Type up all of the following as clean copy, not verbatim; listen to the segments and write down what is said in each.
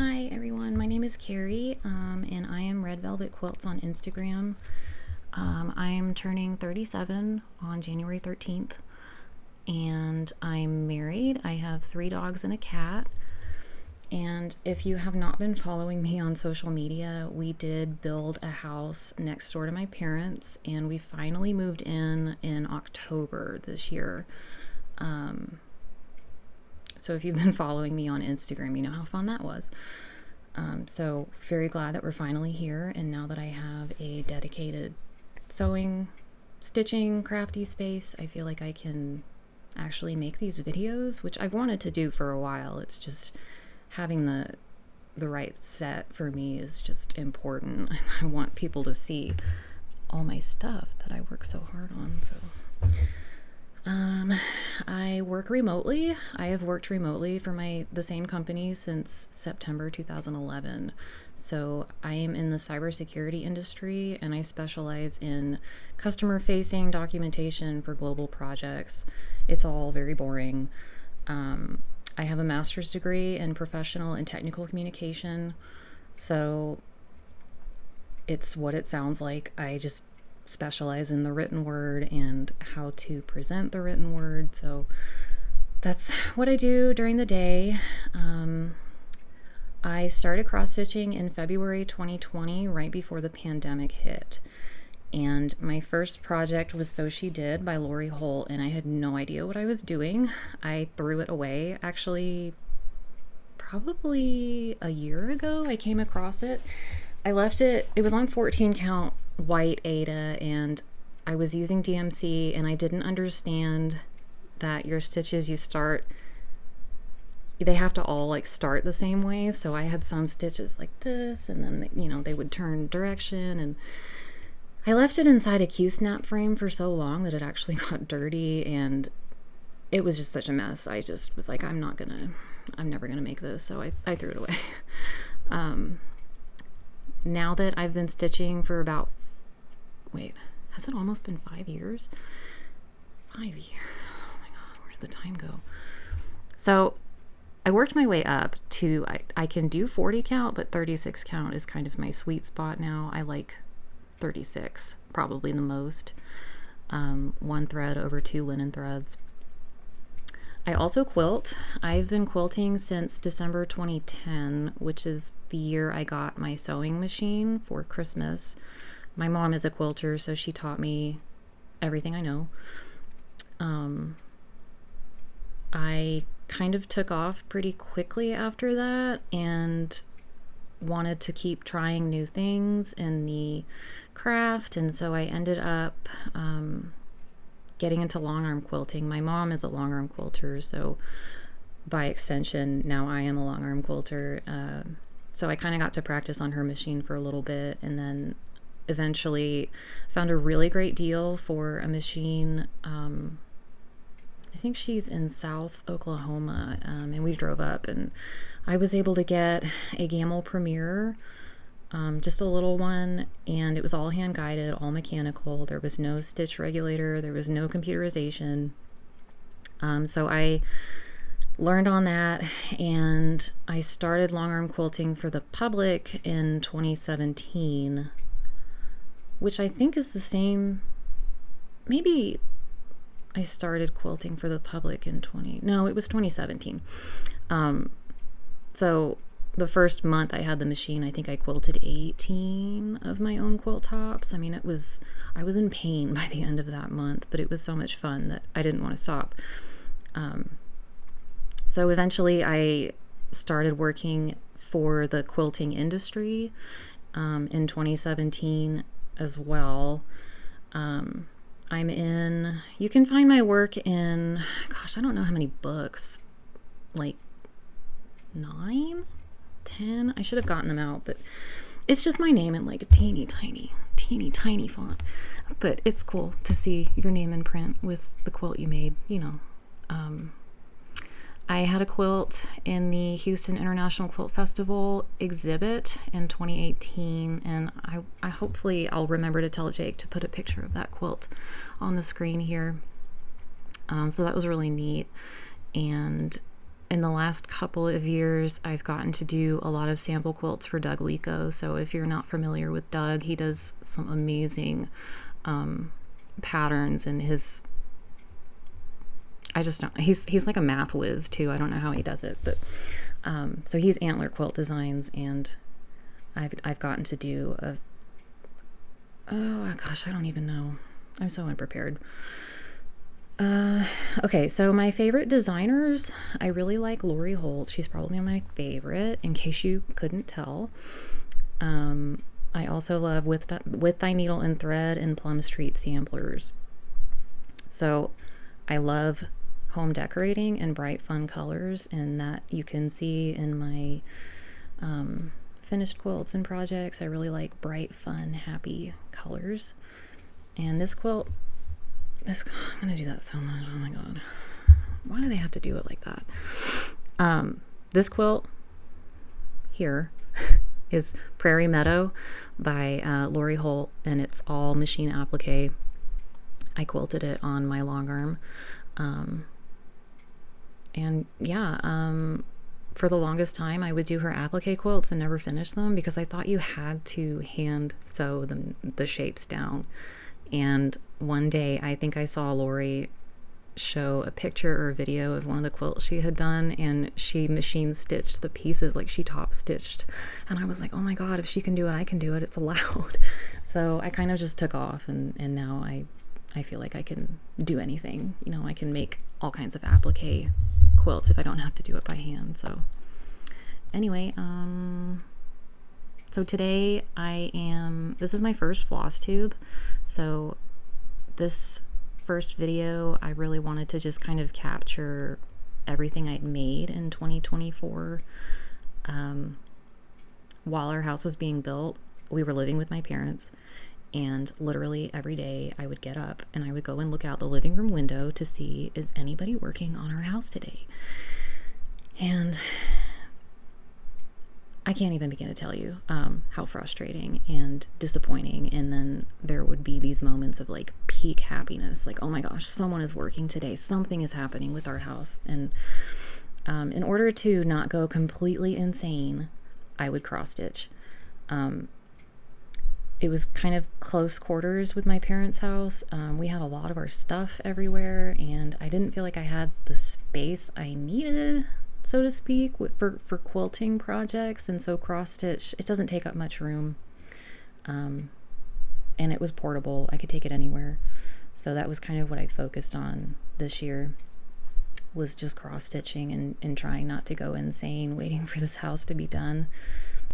Hi everyone, my name is Carrie, and I am Red Velvet Quilts on Instagram. I'm turning 37 on January 13th, and I'm married. I have 3 dogs and a cat. And if you have not been following me on social media, we did build a house next door to my parents, and we finally moved in October this year. So if you've been following me on Instagram, you know how fun that was. So very glad that we're finally here, and now that I have a dedicated sewing, stitching, crafty space, I feel like I can actually make these videos, which I've wanted to do for a while. It's just having the right set for me is just important. I want people to see all my stuff that I work so hard on. So I work remotely. I have worked remotely for the same company since September 2011. So I am in the cybersecurity industry, and I specialize in customer-facing documentation for global projects. It's all very boring. I have a master's degree in professional and technical communication, so it's what it sounds like. I just specialize in the written word and how to present the written word. So that's what I do during the day. I started cross-stitching in February 2020, right before the pandemic hit. And my first project was So She Did by Lori Holt, and I had no idea what I was doing. I threw it away. Actually, probably a year ago, I came across it. I left it. It was on 14 count white Aida, and I was using DMC, and I didn't understand that your stitches they have to all like start the same way. So I had some stitches like this, and then they would turn direction, and I left it inside a Q-snap frame for so long that it actually got dirty, and it was just such a mess. I just was like, I'm never gonna make this, so I threw it away. Now that I've been stitching for has it almost been 5 years? 5 years. Oh my God, where did the time go? So I worked my way up to, I can do 40 count, but 36 count is kind of my sweet spot now. I like 36, probably the most. 1 thread over 2 linen threads. I also quilt. I've been quilting since December 2010, which is the year I got my sewing machine for Christmas. My mom is a quilter, so she taught me everything I know. I kind of took off pretty quickly after that and wanted to keep trying new things in the craft, and so I ended up getting into long arm quilting. My mom is a long arm quilter, so by extension now I am a long arm quilter. So I kind of got to practice on her machine for a little bit, and then eventually found a really great deal for a machine. I think she's in South Oklahoma, and we drove up, and I was able to get a Gamble Premier, just a little one, and it was all hand guided, all mechanical. There was no stitch regulator, there was no computerization. So I learned on that, and I started long arm quilting for the public in 2017, which I think is the same. Maybe I started quilting for the public in it was 2017. So the first month I had the machine, I think I quilted 18 of my own quilt tops. I mean, I was in pain by the end of that month, but it was so much fun that I didn't want to stop. So eventually I started working for the quilting industry in 2017 as well. You can find my work in, I don't know how many books, like 9, 10. I should have gotten them out, but it's just my name in like a teeny tiny font. But it's cool to see your name in print with the quilt you made, I had a quilt in the Houston International Quilt Festival exhibit in 2018, and I hopefully I'll remember to tell Jake to put a picture of that quilt on the screen here. So that was really neat. And in the last couple of years, I've gotten to do a lot of sample quilts for Doug Lico. So if you're not familiar with Doug, he does some amazing patterns, and I just don't, he's like a math whiz too. I don't know how he does it, but so he's Antler Quilt Designs, and I've gotten to do oh gosh, I don't even know. I'm so unprepared. Okay, so my favorite designers, I really like Lori Holt. She's probably my favorite, in case you couldn't tell. I also love With Thy Needle and Thread and Plum Street Samplers. So I love home decorating and bright, fun colors, and that you can see in my finished quilts and projects. I really like bright, fun, happy colors. And this quilt, I'm going to do that so much. Oh my God. Why do they have to do it like that? This quilt here is Prairie Meadow by Lori Holt, and it's all machine applique. I quilted it on my long arm. And yeah, for the longest time, I would do her applique quilts and never finish them because I thought you had to hand sew the shapes down. And one day, I think I saw Lori show a picture or a video of one of the quilts she had done, and she machine stitched the pieces, like she top stitched. And I was like, oh my God, if she can do it, I can do it. It's allowed. So I kind of just took off, and now I feel like I can do anything. You know, I can make all kinds of applique quilts if I don't have to do it by hand. So anyway, so today this is my first floss tube. So this first video, I really wanted to just kind of capture everything I'd made in 2024. While our house was being built, we were living with my parents, and literally every day I would get up and I would go and look out the living room window to see, is anybody working on our house today? And I can't even begin to tell you how frustrating and disappointing. And then there would be these moments of like peak happiness, like, oh my gosh, someone is working today. Something is happening with our house. And in order to not go completely insane, I would cross stitch. It was kind of close quarters with my parents' house. We had a lot of our stuff everywhere, and I didn't feel like I had the space I needed, so to speak, for quilting projects. And so cross stitch, it doesn't take up much room, and it was portable. I could take it anywhere. So that was kind of what I focused on this year, was just cross stitching and trying not to go insane waiting for this house to be done.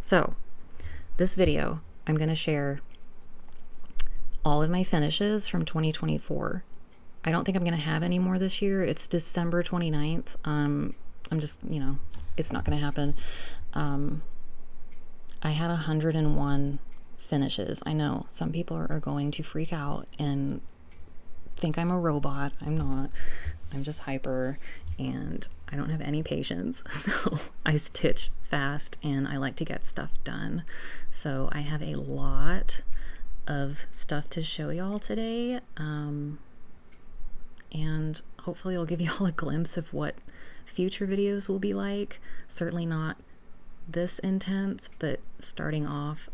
So this video, I'm going to share all of my finishes from 2024. I don't think I'm going to have any more this year. It's December 29th. I'm just, it's not going to happen. I had 101 finishes. I know some people are going to freak out and think I'm a robot. I'm not. I'm just hyper, and I don't have any patience. So I stitch fast and I like to get stuff done. So I have a lot of stuff to show y'all today. And hopefully it'll give y'all a glimpse of what future videos will be like. Certainly not this intense, but starting off,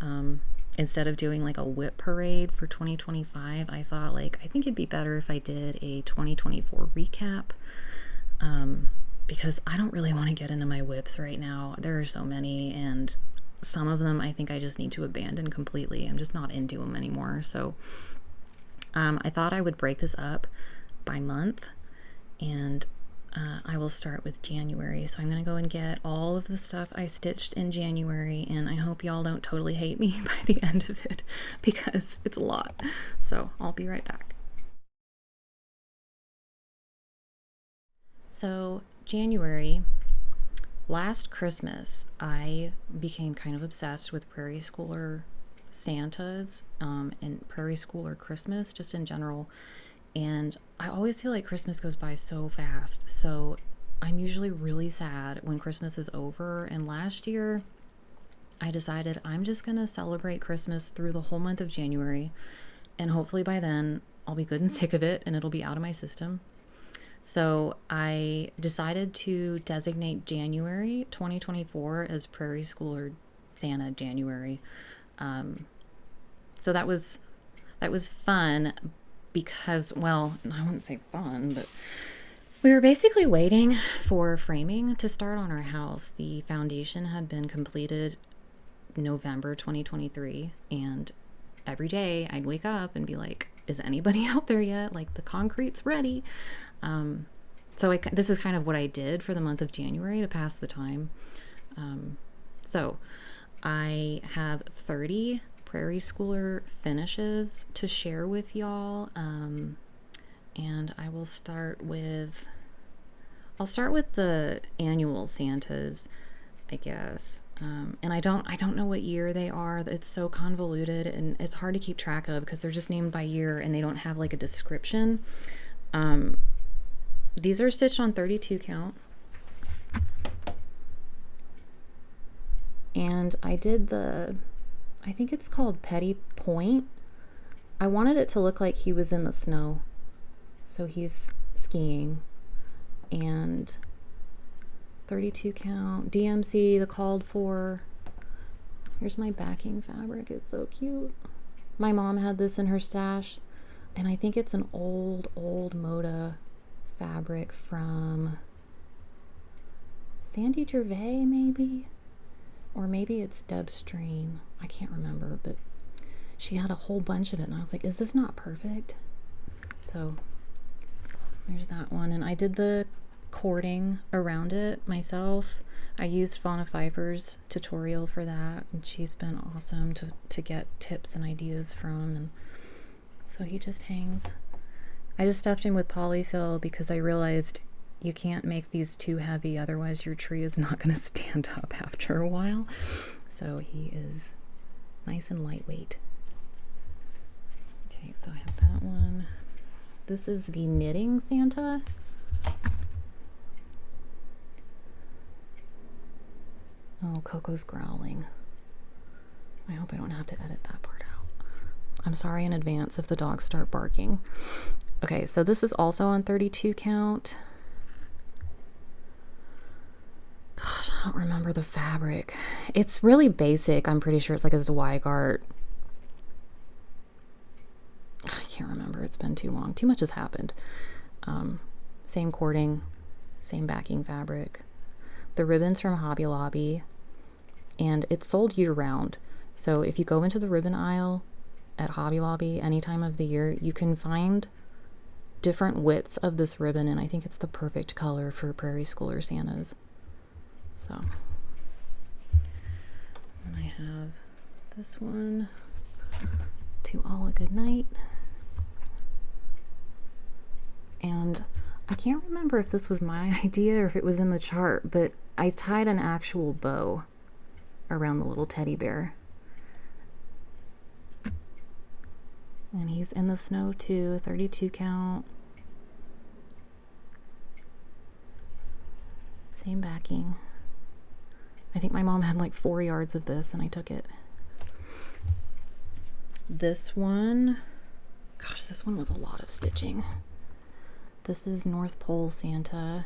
instead of doing like a whip parade for 2025, I thought I think it'd be better if I did a 2024 recap, because I don't really want to get into my whips right now. There are so many, and some of them I think I just need to abandon completely. I'm just not into them anymore. So I thought I would break this up by month, and I will start with January. So I'm going to go and get all of the stuff I stitched in January, and I hope y'all don't totally hate me by the end of it, because it's a lot. So I'll be right back. So January, last Christmas, I became kind of obsessed with Prairie Schooler Santas and Prairie Schooler Christmas just in general. And I always feel like Christmas goes by so fast. So I'm usually really sad when Christmas is over. And last year, I decided I'm just going to celebrate Christmas through the whole month of January. And hopefully by then, I'll be good and sick of it and it'll be out of my system. So I decided to designate January 2024 as Prairie Schooler Santa January. So that was fun because, well, I wouldn't say fun, but we were basically waiting for framing to start on our house. The foundation had been completed November 2023, and every day I'd wake up and be like, is anybody out there yet? Like, the concrete's ready. So this is kind of what I did for the month of January to pass the time. So I have 30 Prairie Schooler finishes to share with y'all. And I will start with, I'll start with the annual Santas, I guess. And I don't know what year they are. It's so convoluted and it's hard to keep track of because they're just named by year and they don't have like a description. These are stitched on 32 count. And I did I think it's called Petty Point. I wanted it to look like he was in the snow. So he's skiing. And 32 count, DMC, the called for. Here's my backing fabric. It's so cute. My mom had this in her stash. And I think it's an old Moda fabric from Sandy Gervais, maybe? Or maybe it's Deb Stream. I can't remember, but she had a whole bunch of it. And I was like, is this not perfect? So there's that one. And I did the cording around it myself. I used Fauna Pfeiffer's tutorial for that. And she's been awesome to get tips and ideas from. And so he just hangs. I just stuffed him with polyfill because I realized you can't make these too heavy, otherwise your tree is not going to stand up after a while. So he is nice and lightweight. Okay, so I have that one. This is the knitting Santa. Oh, Coco's growling. I hope I don't have to edit that part out. I'm sorry in advance if the dogs start barking. Okay, so this is also on 32 count. Gosh, I don't remember the fabric. It's really basic. I'm pretty sure it's like a Zweigart. I can't remember. It's been too long. Too much has happened. Same cording, same backing fabric. The ribbon's from Hobby Lobby, and it's sold year round. So if you go into the ribbon aisle at Hobby Lobby any time of the year, you can find different widths of this ribbon, and I think it's the perfect color for Prairie Schooler Santas. So, and I have this one, To All a Good Night. And I can't remember if this was my idea or if it was in the chart, but I tied an actual bow around the little teddy bear. And he's in the snow too, 32 count. Same backing. I think my mom had like 4 yards of this and I took it. This one, gosh, this one was a lot of stitching. This is North Pole Santa.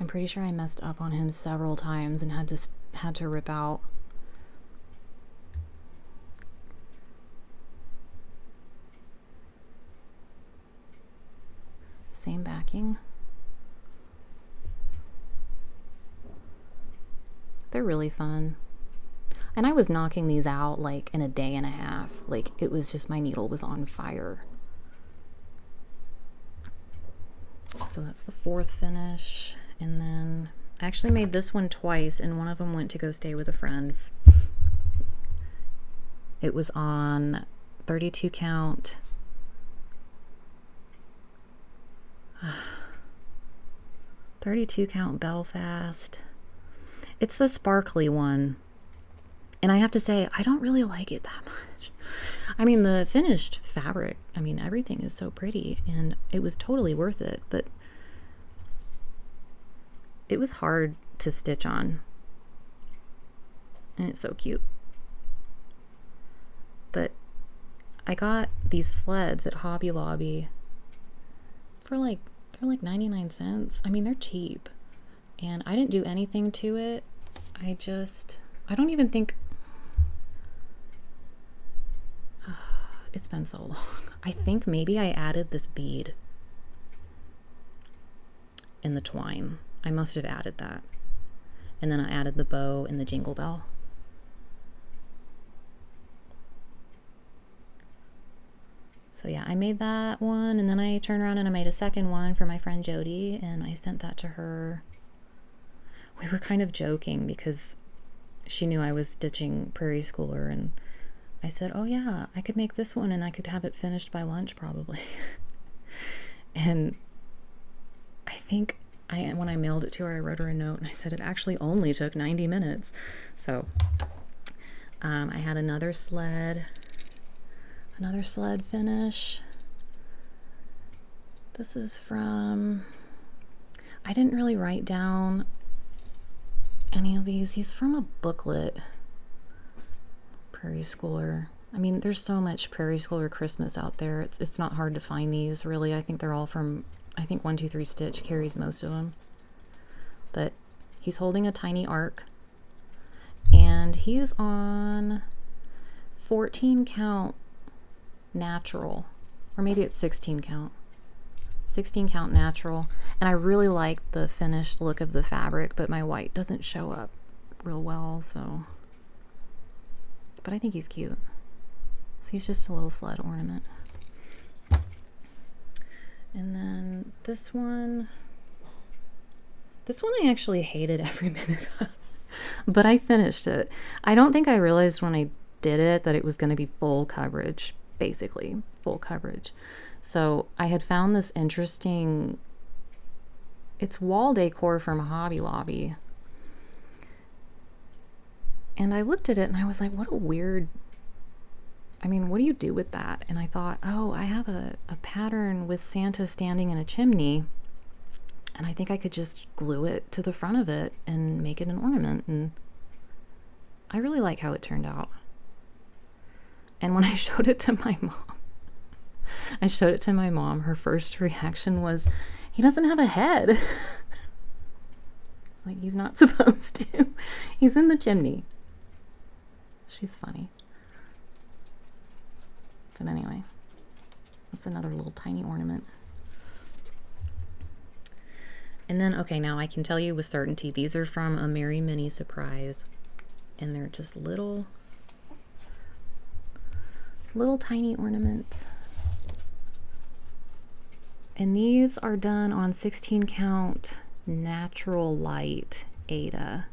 I'm pretty sure I messed up on him several times and had to rip out. Same backing. They're really fun. And I was knocking these out like in a day and a half. Like, it was just, my needle was on fire. So that's the 4th finish. And then I actually made this one twice, and one of them went to go stay with a friend. It was on 32 count. 32 count Belfast. It's the sparkly one. And I have to say, I don't really like it that much. I mean, the finished fabric, I mean, everything is so pretty, and it was totally worth it, but it was hard to stitch on. And it's so cute. But I got these sleds at Hobby Lobby for like They're like 99 cents. I mean, they're cheap. And I didn't do anything to it. I don't even think, it's been so long. I think maybe I added this bead in the twine. I must have added that. And then I added the bow and the jingle bell. So yeah, I made that one, and then I turned around and I made a second one for my friend Jody, and I sent that to her. We were kind of joking because she knew I was stitching Prairie Schooler, and I said, oh yeah, I could make this one and I could have it finished by lunch probably. And I think when I mailed it to her, I wrote her a note and I said it actually only took 90 minutes. So I had another sled finish. This is from, I didn't really write down any of these. He's from a booklet, Prairie Schooler. I mean, there's so much Prairie Schooler Christmas out there. It's not hard to find these, really. I think they're all from, I think 123 Stitch carries most of them. But he's holding a tiny arc, and he's on 14 count natural, or maybe it's 16 count natural. And I really like the finished look of the fabric, but my white doesn't show up real well, so, but I think he's cute. So he's just a little sled ornament. And then this one I actually hated every minute of, but I finished it. I don't think I realized when I did it that it was going to be full coverage, basically full coverage. So I had found this interesting, it's wall decor from Hobby Lobby. And I looked at it and I was like, what a weird, I mean, what do you do with that? And I thought, oh, I have a pattern with Santa standing in a chimney, and I think I could just glue it to the front of it and make it an ornament. And I really like how it turned out. And when I showed it to my mom, her first reaction was, he doesn't have a head. It's like, he's not supposed to. He's in the chimney. She's funny. But anyway, that's another little tiny ornament. And then, okay, now I can tell you with certainty, these are from a Merry Mini Surprise. And they're just little tiny ornaments. And these are done on 16 count natural light Aida.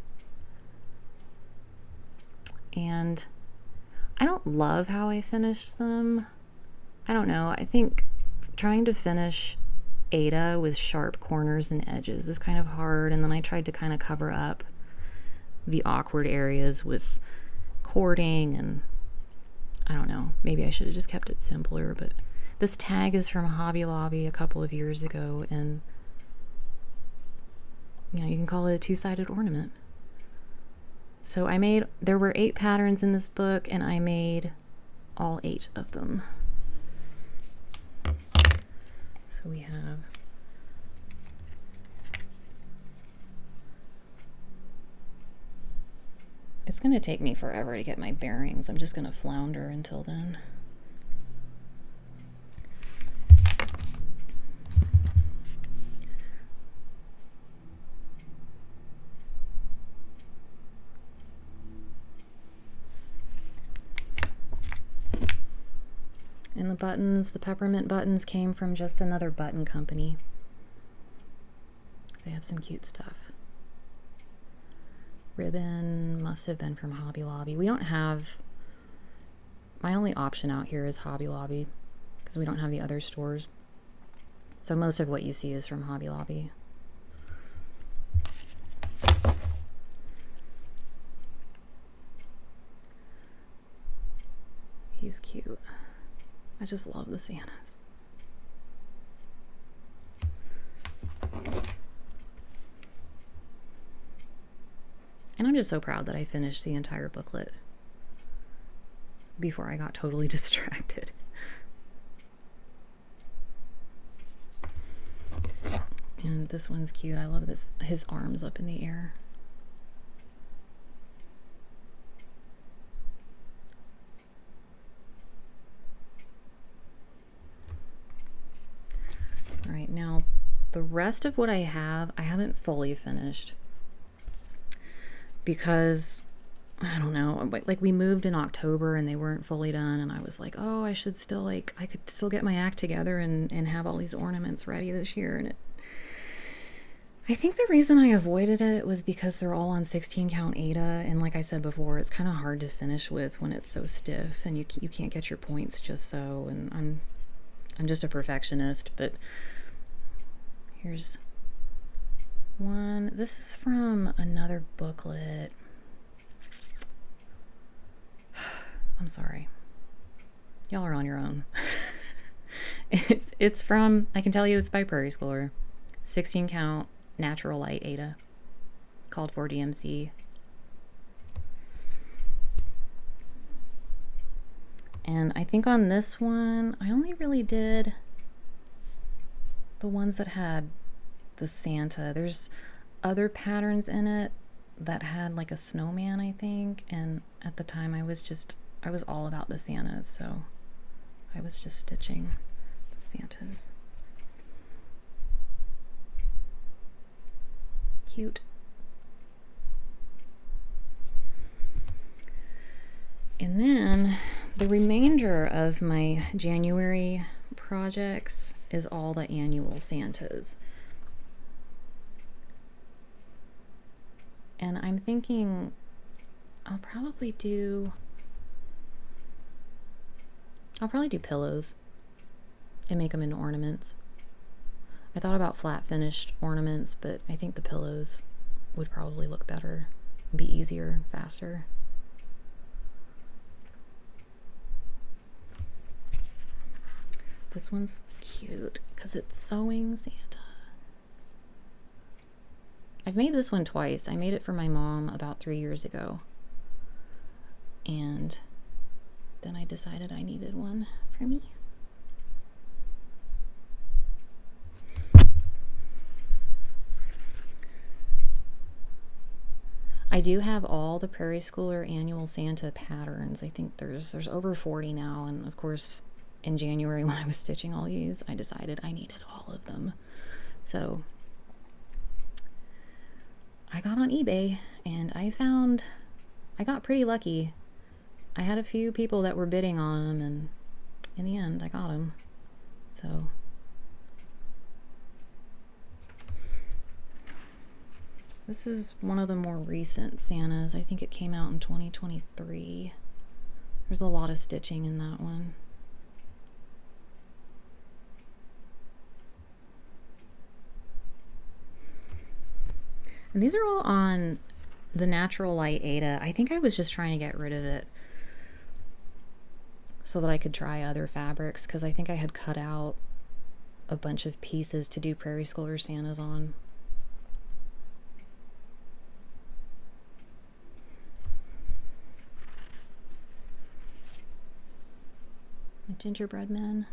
And I don't love how I finished them. I don't know. I think trying to finish Aida with sharp corners and edges is kind of hard. And then I tried to kind of cover up the awkward areas with cording, and I don't know. Maybe I should have just kept it simpler, but this tag is from Hobby Lobby a couple of years ago, and you know, you can call it a two-sided ornament. So there were 8 patterns in this book, and I made all 8 of them. So we have it's going to take me forever to get my bearings. I'm just going to flounder until then. And the buttons, the peppermint buttons, came from just another button company. They have some cute stuff. Ribbon must have been from Hobby Lobby. We don't have, my only option out here is Hobby Lobby because we don't have the other stores. So most of what you see is from Hobby Lobby. He's cute. I just love the Santas. And I'm just so proud that I finished the entire booklet before I got totally distracted. And this one's cute. I love this, his arms up in the air. All right, now the rest of what I haven't fully finished because I don't know, like we moved in October and they weren't fully done, and I was like, oh, I should still, like, I could still get my act together and have all these ornaments ready this year. And I think the reason I avoided it was because they're all on 16 count Aida, and like I said before, it's kind of hard to finish with when it's so stiff and you can't get your points just so, and I'm just a perfectionist. But here's one. This is from another booklet. I'm sorry. Y'all are on your own. It's from, I can tell you it's by Prairie Schooler. 16 count natural light Aida. Called for DMC. And I think on this one, I only really did the ones that had the Santa. There's other patterns in it that had like a snowman, I think. And at the time I was all about the Santas, so I was just stitching the Santas. Cute. And then the remainder of my January projects is all the annual Santas. And I'm thinking I'll probably do pillows and make them into ornaments. I thought about flat finished ornaments, but I think the pillows would probably look better, be easier, faster. This one's cute because it's sewing Santa. I've made this one twice. I made it for my mom about 3 years ago. And then I decided I needed one for me. I do have all the Prairie Schooler annual Santa patterns. I think there's over 40 now, and of course in January when I was stitching all these, I decided I needed all of them. So I got on eBay and I got pretty lucky. I had a few people that were bidding on them, and in the end I got them. So this is one of the more recent Santas. I think it came out in 2023. There's a lot of stitching in that one. And these are all on the natural light Aida. I think I was just trying to get rid of it so that I could try other fabrics, because I think I had cut out a bunch of pieces to do Prairie Schooler Santas on. The gingerbread men.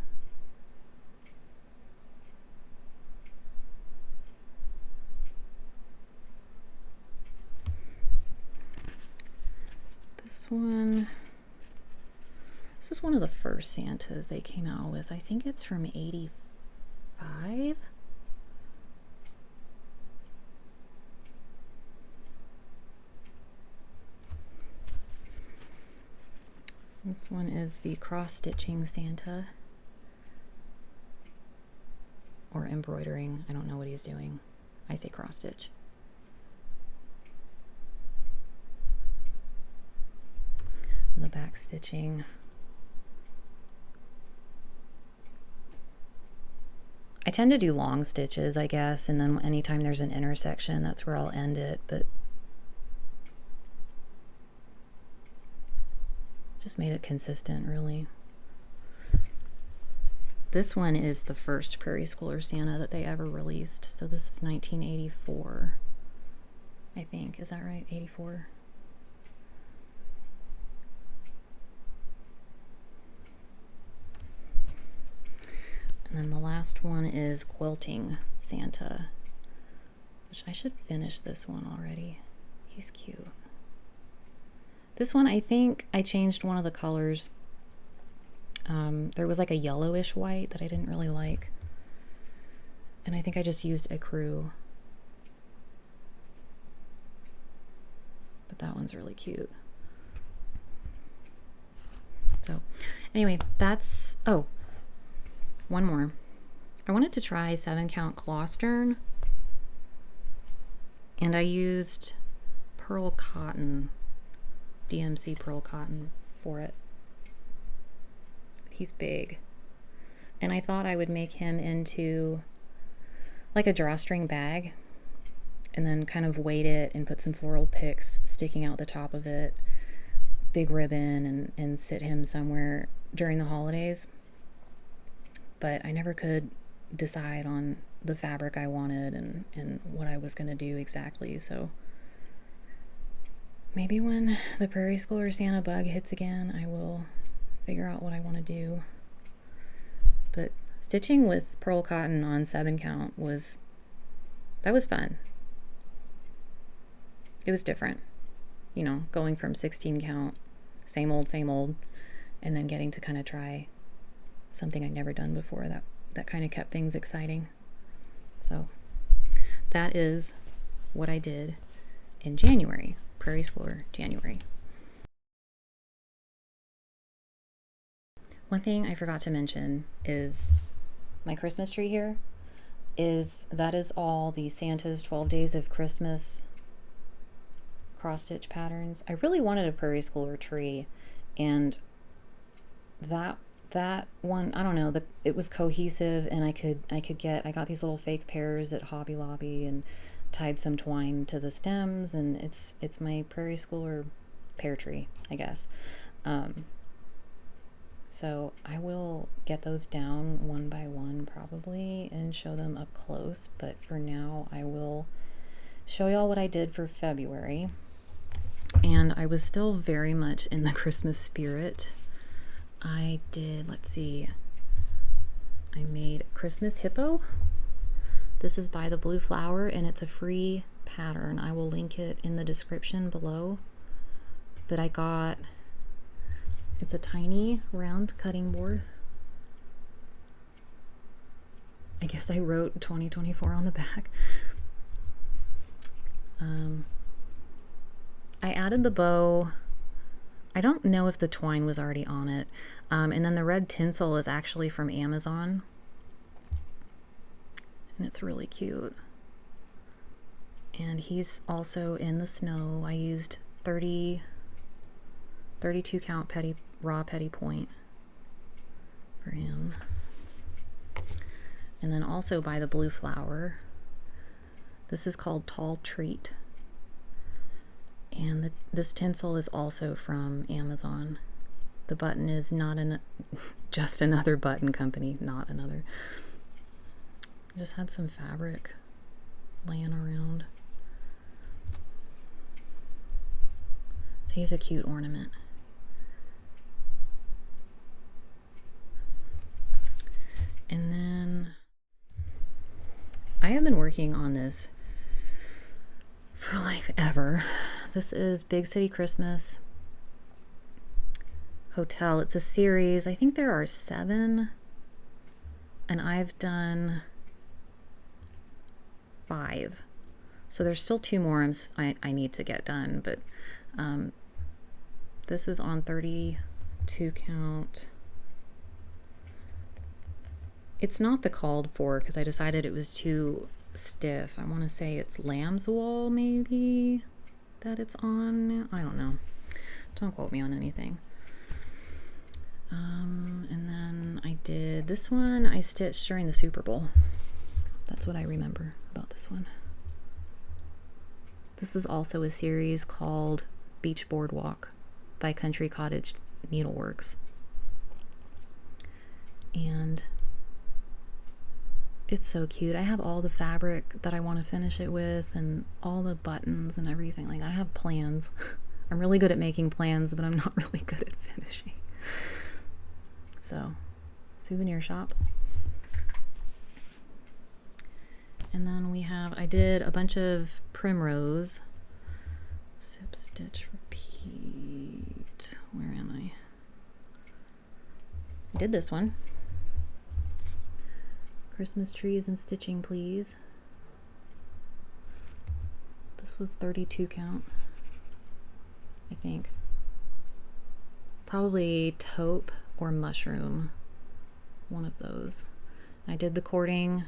This is one of the first Santas they came out with. I think it's from 85. This one is the cross-stitching Santa. Or embroidering. I don't know what he's doing. I say cross-stitch. The back stitching. I tend to do long stitches, I guess, and then anytime there's an intersection, that's where I'll end it, but just made it consistent, really. This one is the first Prairie Schooler Santa that they ever released, so this is 1984, I think. Is that right? 84? And then the last last one is Quilting Santa, which I should finish this one already. He's cute. This one, I think I changed one of the colors. There was like a yellowish white that I didn't really like. And I think I just used ecru. But that one's really cute. So anyway, that's, oh, one more. I wanted to try 7-count claw stern. And I used pearl cotton, DMC pearl cotton for it. He's big. And I thought I would make him into like a drawstring bag and then kind of weight it and put some floral picks sticking out the top of it, big ribbon, and sit him somewhere during the holidays. But I never could decide on the fabric I wanted and what I was going to do exactly. So maybe when the Prairie Schooler Santa bug hits again, I will figure out what I want to do. But stitching with pearl cotton on 7-count was fun. It was different, you know, going from 16-count, same old, and then getting to kind of try something I'd never done before. That kind of kept things exciting. So that is what I did in January, Prairie Schooler January. One thing I forgot to mention is my Christmas tree here. That is all the Santa's 12 Days of Christmas cross-stitch patterns. I really wanted a Prairie Schooler tree, and that one, I don't know, it was cohesive, and I got these little fake pears at Hobby Lobby and tied some twine to the stems, and it's my Prairie Schooler pear tree, I guess. So I will get those down one by one probably and show them up close, but for now I will show y'all what I did for February. And I was still very much in the Christmas spirit. I did, let's see, I made Christmas Hippo. This is by the Blue Flower, and it's a free pattern. I will link it in the description below. But it's a tiny round cutting board. I guess I wrote 2024 on the back. I added the bow. I don't know if the twine was already on it. And then the red tinsel is actually from Amazon. And it's really cute. And he's also in the snow. I used 32 count raw petty point for him. And then also by the Blue Flower. This is called Tall Treat. And this tinsel is also from Amazon. The button is not just another button company, not another. I just had some fabric laying around. So he's a cute ornament. And then I have been working on this for like ever. This is Big City Christmas Hotel. It's a series. I think there are 7, and I've done 5. So there's still 2 more I need to get done, but this is on 32 count. It's not the called for because I decided it was too stiff. I want to say it's Lamb's Wool maybe that it's on. I don't know. Don't quote me on anything. And then I did this one. I stitched during the Super Bowl. That's what I remember about this one. This is also a series called Beach Boardwalk by Cottage Needleworks. And it's so cute. I have all the fabric that I want to finish it with and all the buttons and everything. Like, I have plans. I'm really good at making plans, but I'm not really good at finishing. So, Souvenir shop. And then we have, I did a bunch of Primrose. Sip, stitch, repeat. Where am I? I did this one. Christmas trees and stitching, please. This was 32 count, I think. Probably taupe or mushroom, one of those. I did the cording,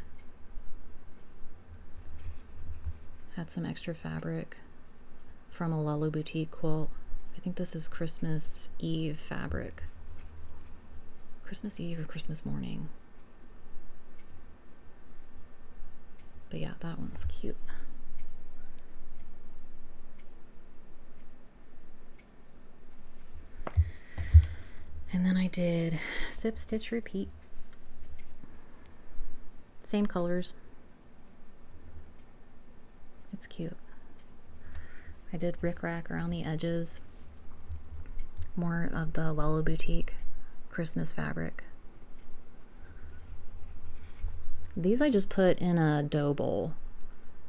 had some extra fabric from a Lulu Boutique quilt. I think this is Christmas Eve fabric. Christmas Eve or Christmas morning. But yeah, that one's cute. And then I did sip, stitch, repeat. Same colors. It's cute. I did rick-rack around the edges. More of the Lulu Boutique Christmas fabric. These I just put in a dough bowl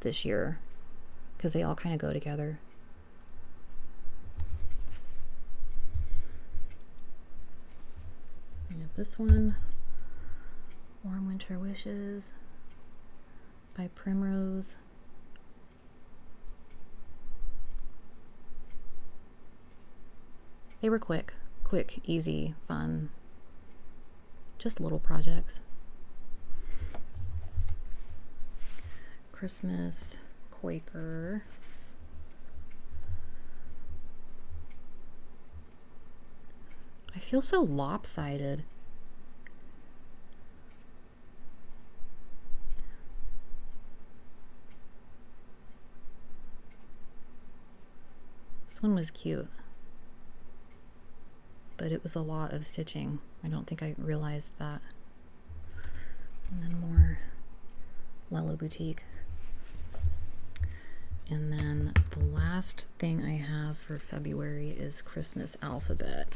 this year because they all kind of go together. We have this one, Warm Winter Wishes by Primrose. They were quick, easy, fun, just little projects. Christmas Quaker. I feel so lopsided. This one was cute, but it was a lot of stitching. I don't think I realized that. And then more Lulu Boutique. And then the last thing I have for February is Christmas Alphabet.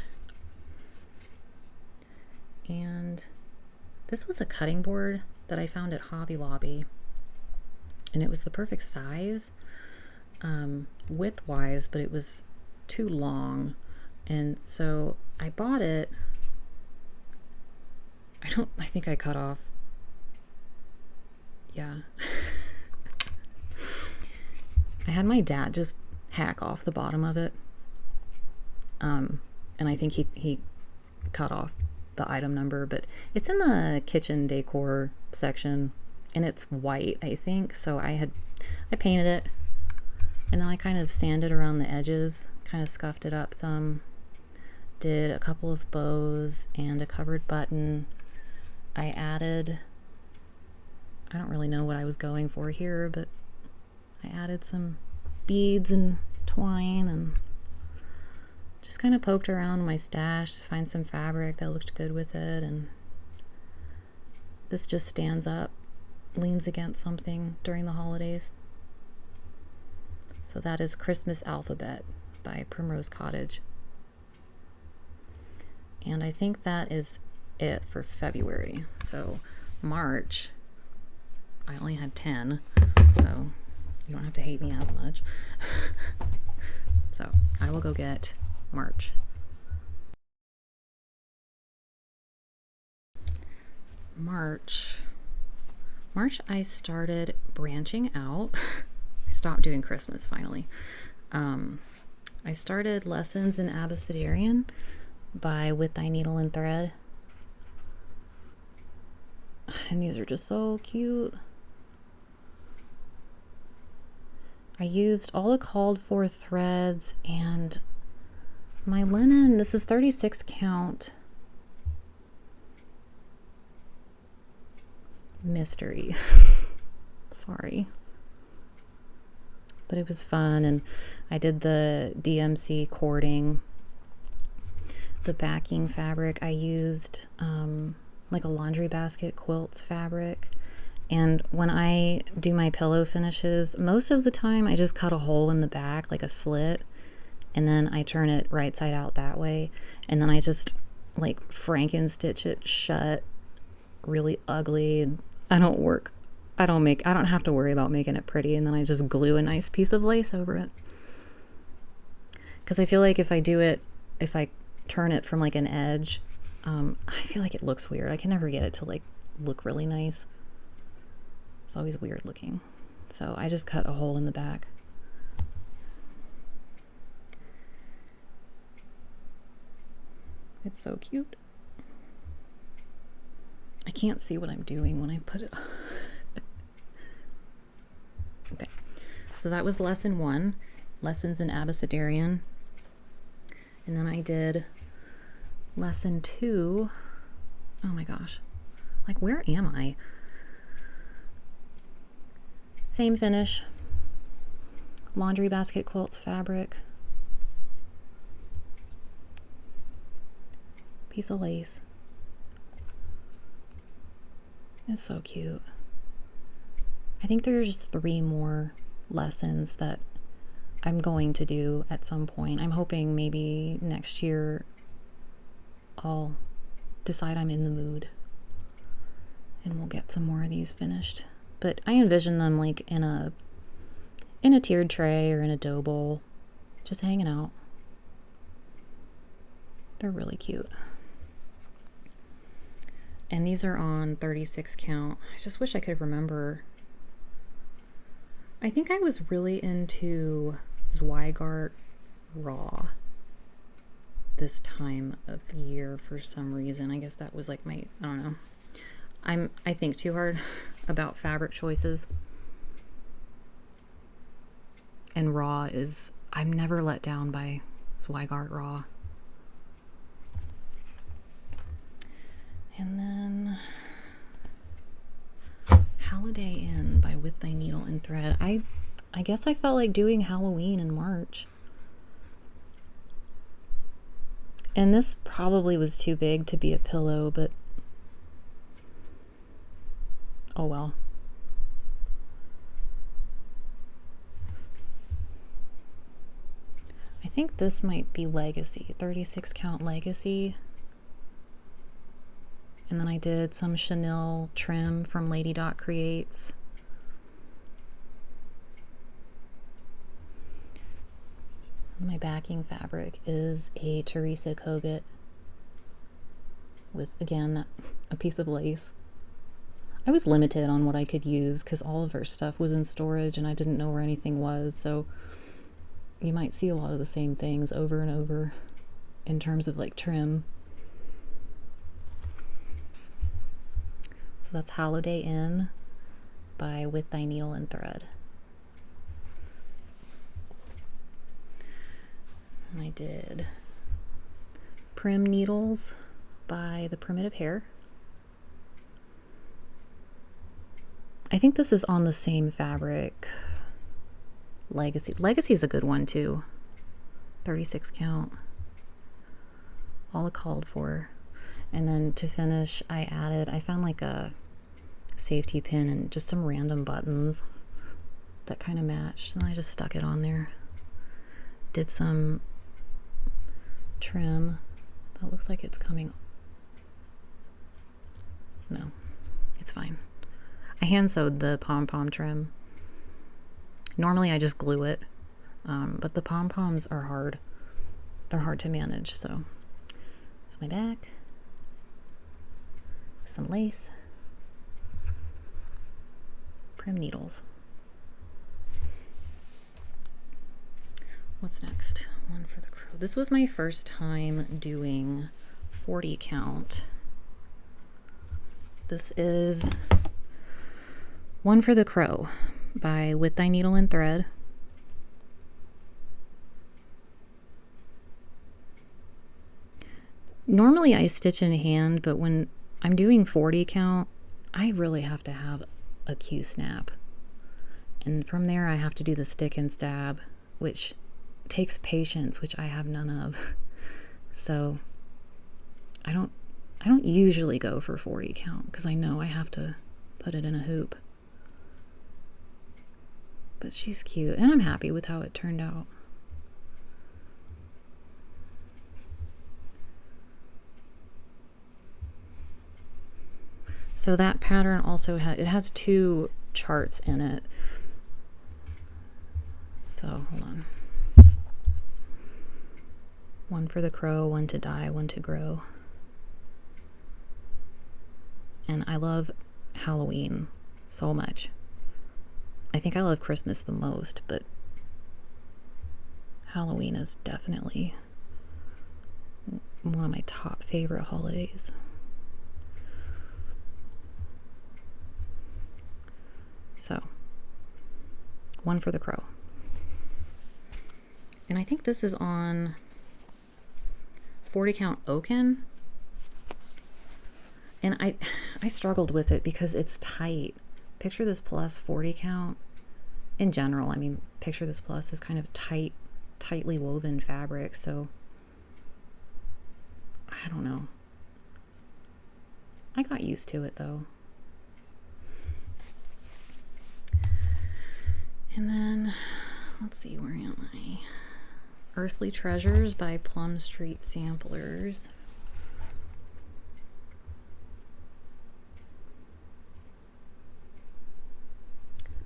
And this was a cutting board that I found at Hobby Lobby. And it was the perfect size, width-wise, but it was too long. And so I bought it. I think I cut off. Yeah. I had my dad just hack off the bottom of it. And I think he cut off the item number, but it's in the kitchen decor section and it's white, I think. So I painted it and then I kind of sanded around the edges, kind of scuffed it up some, did a couple of bows and a covered button. I don't really know what I was going for here, but I added some beads and twine and just kind of poked around my stash to find some fabric that looked good with it. And this just stands up, leans against something during the holidays. So that is Christmas Alphabet by Primrose Cottage. And I think that is it for February. So March, I only had 10, so you don't have to hate me as much. So I will go get March. March I started branching out. I stopped doing Christmas finally. I started lessons in Abecedarian by With Thy Needle and Thread. And these are just so cute. I used all the called for threads and my linen. This is 36 count. Mystery. Sorry. But it was fun, and I did the DMC cording. The backing fabric I used like a laundry basket quilts fabric. And when I do my pillow finishes, most of the time I just cut a hole in the back, like a slit, and then I turn it right side out that way. And then I just like Franken stitch it shut really ugly. I don't work I don't have to worry about making it pretty, and then I just glue a nice piece of lace over it. Because I feel like if I turn it from like an edge, I feel like it looks weird. I can never get it to like look really nice. It's always weird looking. So I just cut a hole in the back. It's so cute. I can't see what I'm doing when I put it on. Okay, so that was lesson 1, lessons in Abecedarian. And then I did lesson 2. Oh my gosh, like where am I? Same finish, laundry basket quilts fabric, piece of lace. It's so cute. I think there's 3 more lessons that I'm going to do at some point. I'm hoping maybe next year I'll decide I'm in the mood and we'll get some more of these finished. But I envision them like in a tiered tray or in a dough bowl, just hanging out. They're really cute. And these are on 36 count. I just wish I could remember. I think I was really into Zweigart Raw this time of the year for some reason. I guess that was like I don't know. I think too hard about fabric choices. And Raw is, I'm never let down by Zweigart Raw. And then Hallow-day In by With Thy Needle and Thread. I guess I felt like doing Halloween in March. And this probably was too big to be a pillow, but oh well. I think this might be Legacy, 36 count Legacy. And then I did some chenille trim from Lady Dot Creates. My backing fabric is a Teresa Kogut with, again, a piece of lace. I was limited on what I could use because all of her stuff was in storage and I didn't know where anything was, so you might see a lot of the same things over and over in terms of like trim. So that's Hallow-day In by With Thy Needle and Thread. And I did Prim Needles by the Primitive Hare. I think this is on the same fabric. Legacy. Legacy is a good one too. 36 count. All called for. And then to finish, I found like a safety pin and just some random buttons that kind of matched. And I just stuck it on there. Did some trim. That looks like it's coming. No, it's fine. I hand sewed the pom-pom trim. Normally I just glue it, but the pom-poms are hard. They're hard to manage, so here's my back. Some lace. Prim needles. What's next? One for the crow. This was my first time doing 40 count. This is One for the Crow by With Thy Needle and Thread. Normally I stitch in hand, but when I'm doing 40 count, I really have to have a Q-snap. And from there I have to do the stick and stab, which takes patience, which I have none of. So I don't usually go for 40 count because I know I have to put it in a hoop. But she's cute, and I'm happy with how it turned out. So that pattern also has 2 charts in it. So hold on. One for the crow, one to die, one to grow. And I love Halloween so much. I think I love Christmas the most, but Halloween is definitely one of my top favorite holidays. So, one for the crow. And I think this is on 40 count oaken. And I struggled with it because it's tight. Picture This Plus 40 count. In general, I mean, Picture This Plus is kind of tightly woven fabric, so I don't know. I got used to it though. And then, let's see, where am I? Earthly Treasures by Plum Street Samplers.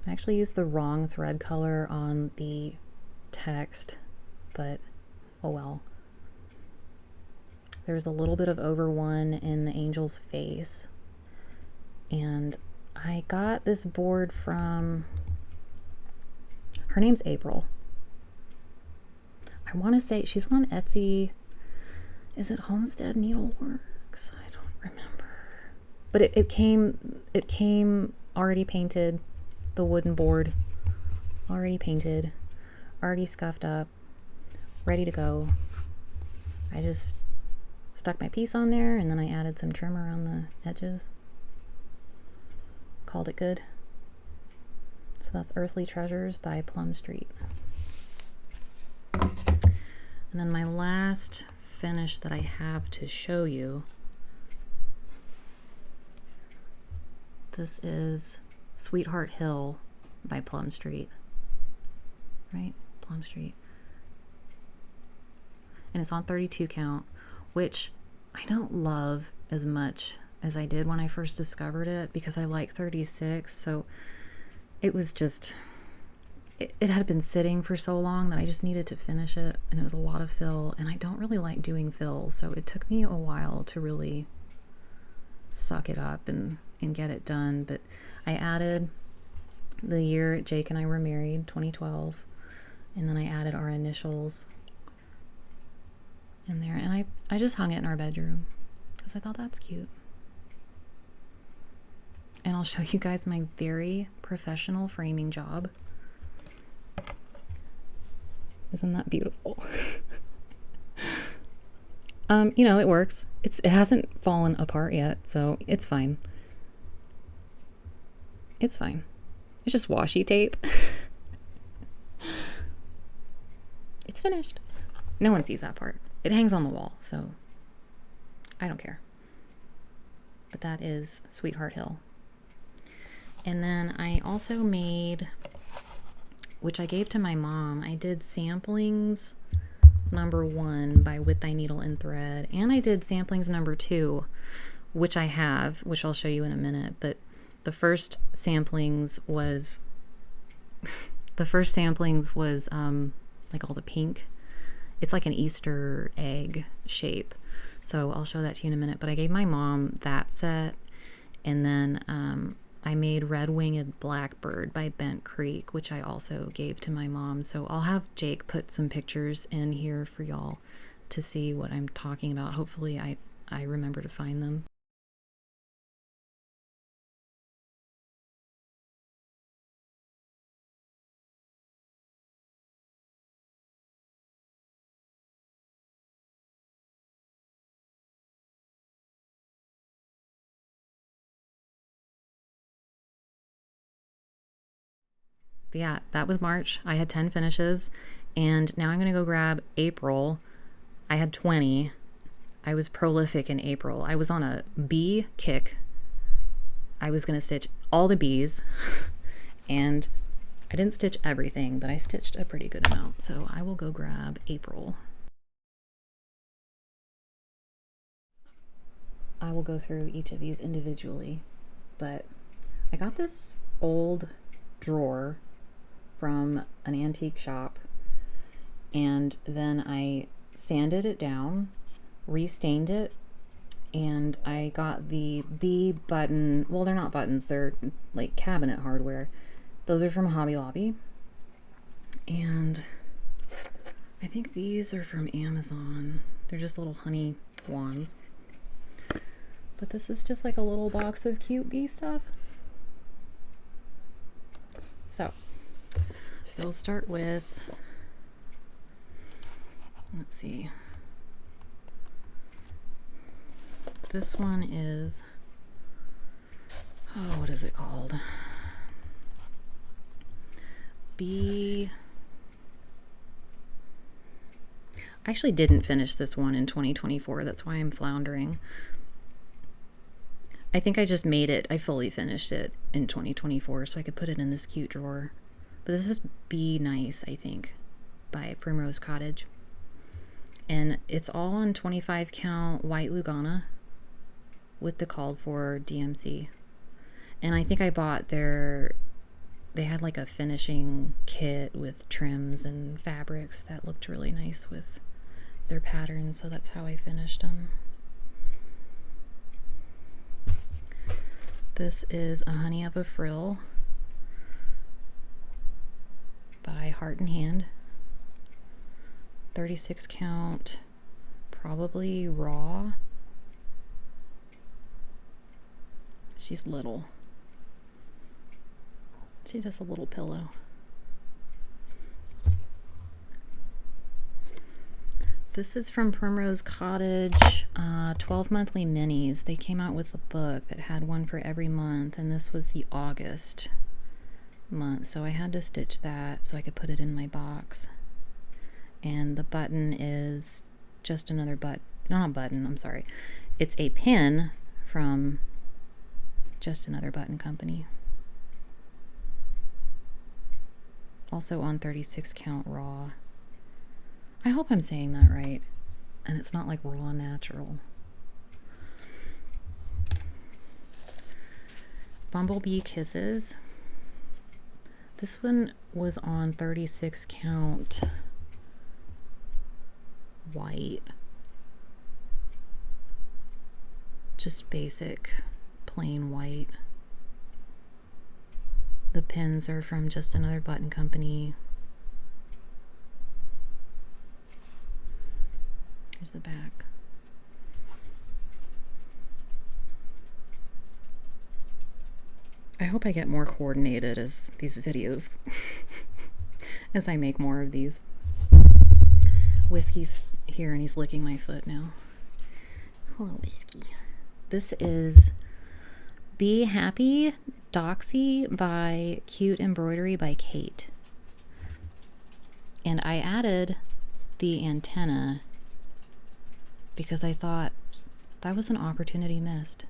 I actually used the wrong thread color on the text, but oh well. There's a little bit of over one in the angel's face. And I got this board from, her name's April. I want to say she's on Etsy. Is it Homestead Needleworks? I don't remember. But it came already painted. The wooden board already painted, already scuffed up, ready to go. I just stuck my piece on there and then I added some trim around the edges. Called it good. So that's Earthly Treasures by Plum Street. And then my last finish that I have to show you, this is Sweetheart Hill by Plum Street, right? Plum Street. And it's on 32 count, which I don't love as much as I did when I first discovered it because I like 36. So it was just, it had been sitting for so long that I just needed to finish it. And it was a lot of fill and I don't really like doing fill. So it took me a while to really suck it up and get it done. But I added the year Jake and I were married, 2012, and then I added our initials in there, and I just hung it in our bedroom because I thought that's cute. And I'll show you guys my very professional framing job. Isn't that beautiful? You know, it works. It hasn't fallen apart yet, so it's fine. It's fine. It's just washi tape. It's finished. No one sees that part. It hangs on the wall, so I don't care. But that is Sweetheart Hill. And then I also made, which I gave to my mom, I did samplings number 1 by With Thy Needle and Thread, and I did samplings number 2, which I have, which I'll show you in a minute, but the first samplings was like all the pink. It's like an Easter egg shape. So I'll show that to you in a minute. But I gave my mom that set. And then I made Red Winged Blackbird by Bent Creek, which I also gave to my mom. So I'll have Jake put some pictures in here for y'all to see what I'm talking about. Hopefully I remember to find them. But yeah, that was March. I had 10 finishes, and now I'm going to go grab April. I had 20. I was prolific in April. I was on a bee kick. I was going to stitch all the bees, and I didn't stitch everything, but I stitched a pretty good amount. So I will go grab April. I will go through each of these individually, but I got this old drawer from an antique shop, and then I sanded it down, restained it, and I got the B button, well, they're not buttons, they're like cabinet hardware. Those are from Hobby Lobby, and I think these are from Amazon. They're just little honey wands. But this is just like a little box of cute bee stuff. So, we'll start with, let's see. This one is, oh, what is it called? I actually didn't finish this one in 2024. That's why I'm floundering. I think I just made it. I fully finished it in 2024 so I could put it in this cute drawer. But this is Be Nice, I think, by Primrose Cottage. And it's all on 25 count white Lugana with the called for DMC. And I think I bought they had like a finishing kit with trims and fabrics that looked really nice with their patterns, so that's how I finished them. This is A Honey of a Frill by Heart and Hand. 36 count, probably raw. She's little. She's just a little pillow. This is from Primrose Cottage, 12 monthly minis. They came out with a book that had one for every month, and this was the August month, so I had to stitch that so I could put it in my box. And the button is just another not a button, I'm sorry. It's a pin from Just Another Button Company. Also on 36 count raw. I hope I'm saying that right. And it's not like raw natural. Bumblebee Kisses. This one was on 36 count white. Just basic plain white. The pins are from Just Another Button Company. Here's the back. I hope I get more coordinated as these videos, as I make more of these. Whiskey's here and he's licking my foot now. Hello, Whiskey. This is Be Happy Doxy by Cute Embroidery by Kate. And I added the antenna because I thought that was an opportunity missed.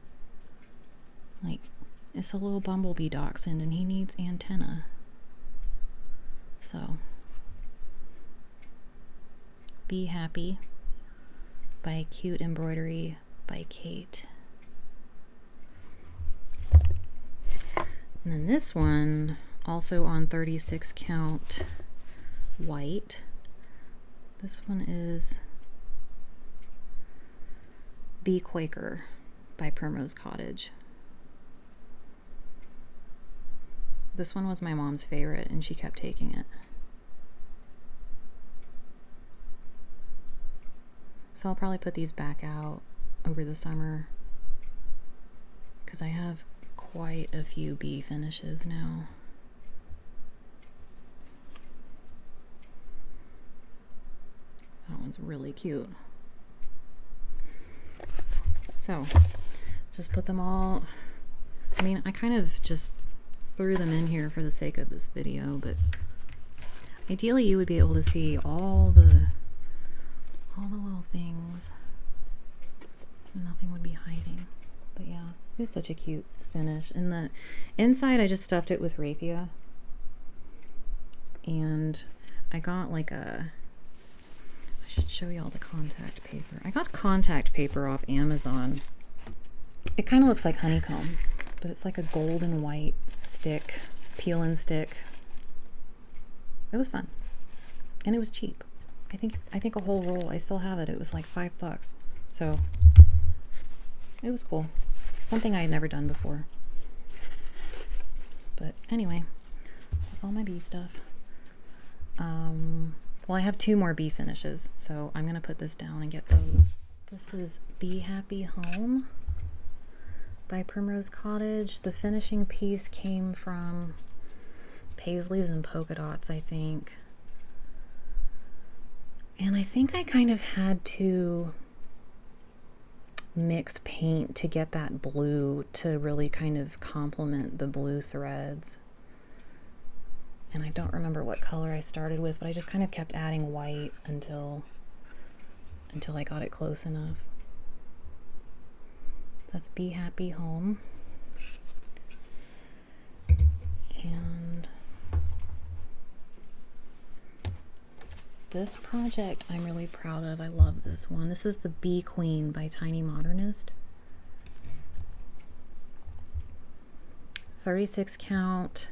Like, it's a little bumblebee dachshund and he needs antenna. So, Be Happy by Cute Embroidery by Kate. And then this one, also on 36 count white. This one is Be Quaker by Primrose Cottage. This one was my mom's favorite and she kept taking it. So I'll probably put these back out over the summer because I have quite a few bee finishes now. That one's really cute. So, just put them all, I mean, I kind of just threw them in here for the sake of this video, but ideally you would be able to see all the little things. Nothing would be hiding. But yeah, it's such a cute finish. And the inside, I just stuffed it with raffia. And I got like I should show you all the contact paper. I got contact paper off Amazon. It kind of looks like honeycomb. but it's like a gold and white stick, peel and stick. It was fun, and it was cheap. I think a whole roll, I still have it. It was like $5, so it was cool. Something I had never done before. But anyway, that's all my bee stuff. Well, I have 2 more bee finishes, so I'm gonna put this down and get those. This is Be Happy Home by Primrose Cottage. The finishing piece came from Paisleys and Polka Dots, I think. And I think I kind of had to mix paint to get that blue to really kind of complement the blue threads. And I don't remember what color I started with, but I just kind of kept adding white until I got it close enough. That's Be Happy Home. And this project I'm really proud of. I love this one. This is the Bee Queen by Tiny Modernist. 36 count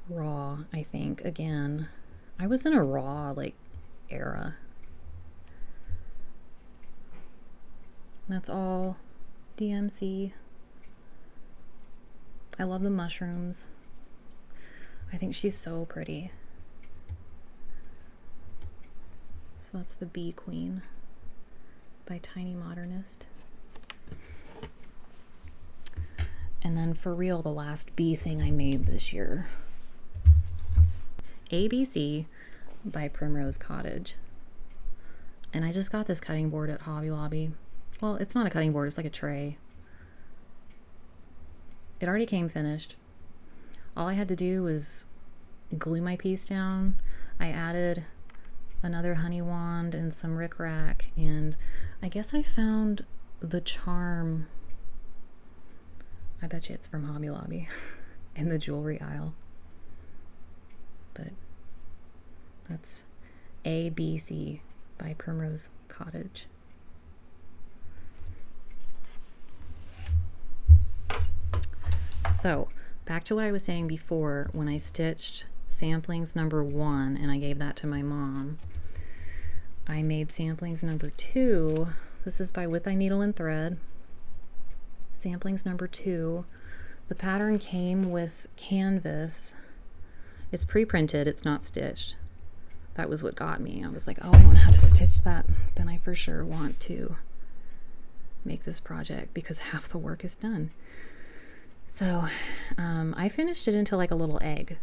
raw, I think. Again, I was in a raw like era. That's all DMC. I love the mushrooms. I think she's so pretty. So that's the Bee Queen by Tiny Modernist. And then for real, the last bee thing I made this year. ABC by Primrose Cottage. And I just got this cutting board at Hobby Lobby. Well, it's not a cutting board, it's like a tray. It already came finished. All I had to do was glue my piece down. I added another honey wand and some rickrack, and I guess I found the charm. I bet you it's from Hobby Lobby in the jewelry aisle. But that's ABC by Primrose Cottage. So back to what I was saying before, when I stitched samplings number 1 and I gave that to my mom, I made samplings number 2. This is by With Thy Needle and Thread. Samplings number 2. The pattern came with canvas. It's pre-printed, it's not stitched. That was what got me. I was like, oh, I don't have to stitch that. Then I for sure want to make this project because half the work is done. So I finished it into like a little egg.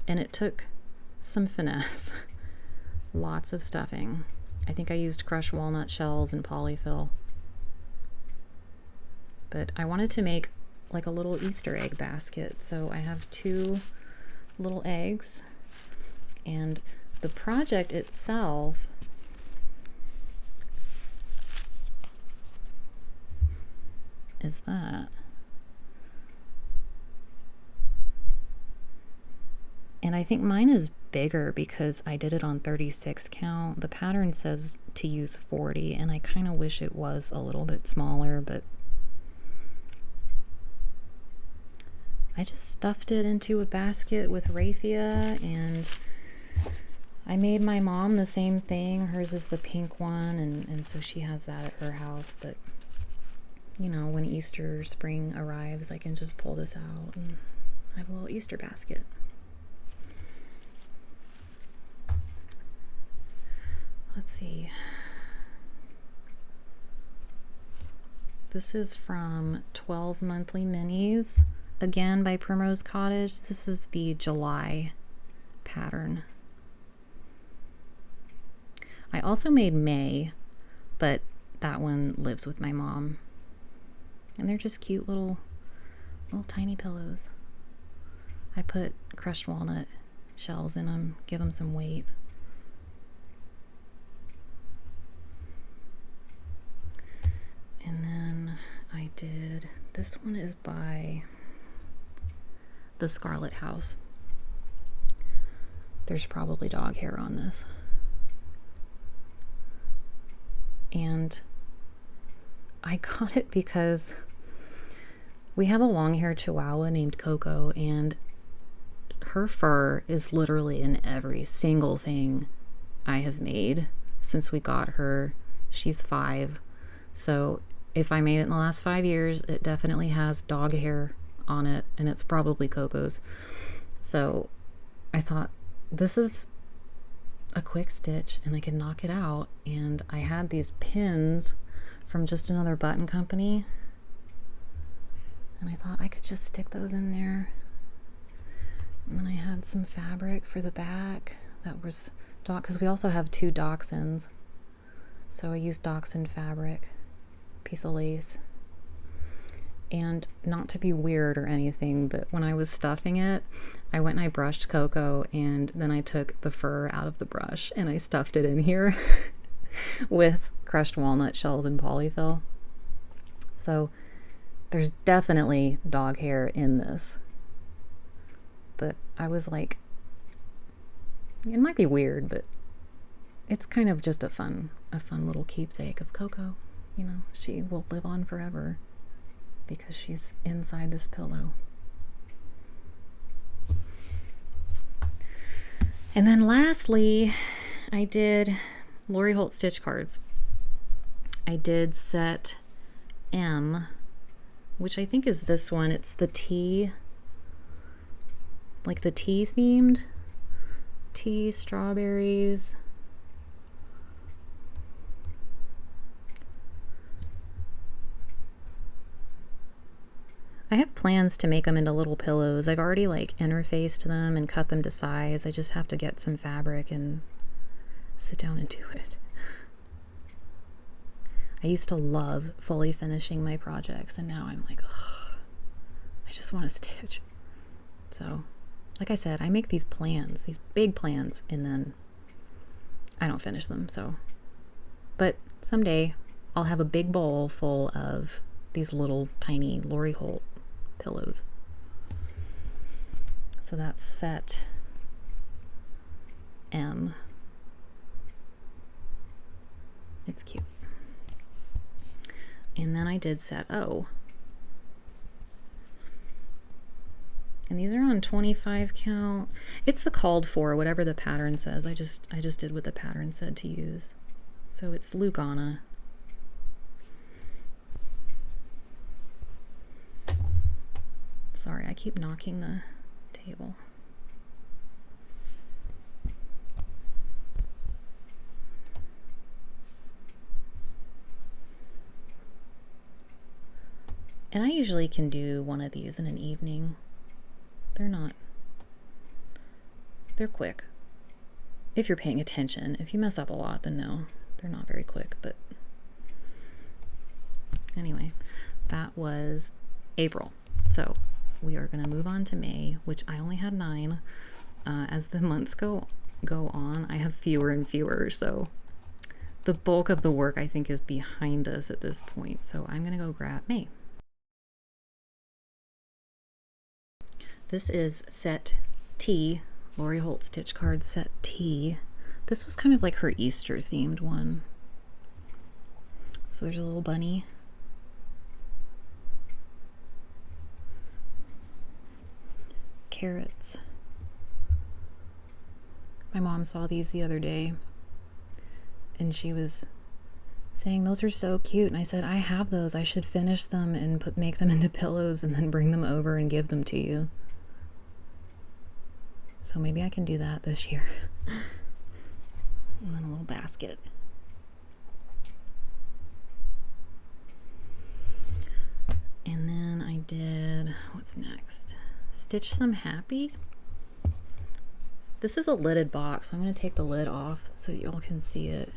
And it took some finesse. Lots of stuffing. I think I used crushed walnut shells and polyfill. But I wanted to make like a little Easter egg basket. So I have 2 little eggs. And the project itself is that. And I think mine is bigger because I did it on 36 count. The pattern says to use 40, and I kind of wish it was a little bit smaller, but I just stuffed it into a basket with raffia, and I made my mom the same thing. Hers is the pink one, and so she has that at her house. But, you know, when Easter spring arrives, I can just pull this out and I have a little Easter basket. Let's see. This is from 12 Monthly Minis, again by Primrose Cottage. This is the July pattern. I also made May, but that one lives with my mom. And they're just cute little tiny pillows. I put crushed walnut shells in them, give them some weight. And then I did, this one is by the Scarlet House. There's probably dog hair on this. And I got it because We have a long-haired Chihuahua named Coco, and her fur is literally in every single thing I have made since we got her. She's 5, so if I made it in the last 5 years, it definitely has dog hair on it, and it's probably Coco's. So I thought, this is a quick stitch and I can knock it out. And I had these pins from just another button company, and I thought I could just stick those in there. And then I had some fabric for the back that was because we also have 2 dachshunds, so I used dachshund fabric, piece of lace. And not to be weird or anything, but when I was stuffing it, I went and I brushed Coco, and then I took the fur out of the brush and I stuffed it in here with crushed walnut shells and polyfill. So there's definitely dog hair in this. But I was like, it might be weird, but it's kind of just a fun little keepsake of Coco. You know, she will live on forever because she's inside this pillow. And then lastly, I did Lori Holt stitch cards. I did set M, which I think is this one. It's the tea, like the tea themed. Tea, strawberries. I have plans to make them into little pillows. I've already like interfaced them and cut them to size. I just have to get some fabric and sit down and do it. I used to love fully finishing my projects, and now I'm like, ugh, I just want to stitch. So, like I said, I make these plans, these big plans, and then I don't finish them. So, but someday I'll have a big bowl full of these little tiny Lori Holt pillows. So that's set M. It's cute. And then I did set O. And these are on 25 count. It's the called for, whatever the pattern says. I just did what the pattern said to use. So it's Lugana. Sorry, I keep knocking the table. And I usually can do one of these in an evening. They're quick. If you're paying attention. If you mess up a lot, then no, they're not very quick. But anyway, that was April. So we are going to move on to May, which I only had 9. As the months go on, I have fewer and fewer. So the bulk of the work, I think, is behind us at this point. So I'm going to go grab May. This is set T, Lori Holt stitch card set T. This was kind of like her Easter themed one. So there's a little bunny. Carrots. My mom saw these the other day and she was saying those are so cute, and I said, I have those. I should finish them and make them into pillows and then bring them over and give them to you. So maybe I can do that this year. And then a little basket. And then I did, what's next? Stitch Some Happy. This is a lidded box, so I'm going to take the lid off so y'all can see it.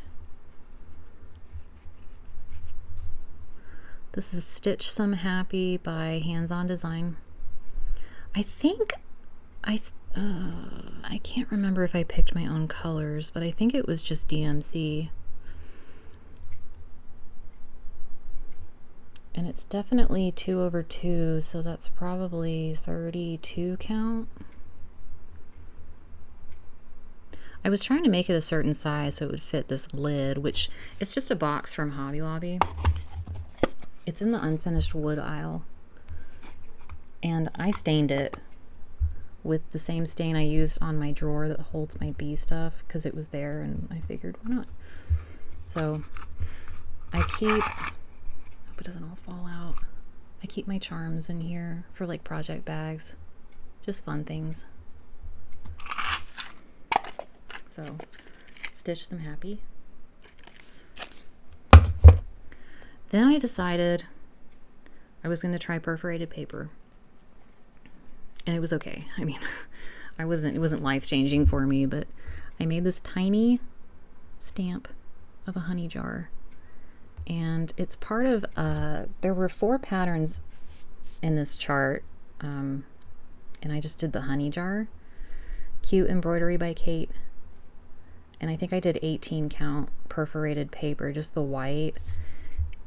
This is Stitch Some Happy by Hands On Design. I think I can't remember if I picked my own colors, but I think it was just DMC. And it's definitely 2/2, so that's probably 32 count. I was trying to make it a certain size so it would fit this lid, which it's just a box from Hobby Lobby. It's in the unfinished wood aisle. And I stained it with the same stain I used on my drawer that holds my bee stuff, because it was there and I figured, why not? So I keep, hope it doesn't all fall out. I keep my charms in here for like project bags, just fun things. So stitch some happy. Then I decided I was going to try perforated paper. And it was okay. I mean, it wasn't life-changing for me, but I made this tiny stamp of a honey jar. And it's part of, there were 4 patterns in this chart. And I just did the honey jar. Cute embroidery by Kate. And I think I did 18 count perforated paper, just the white.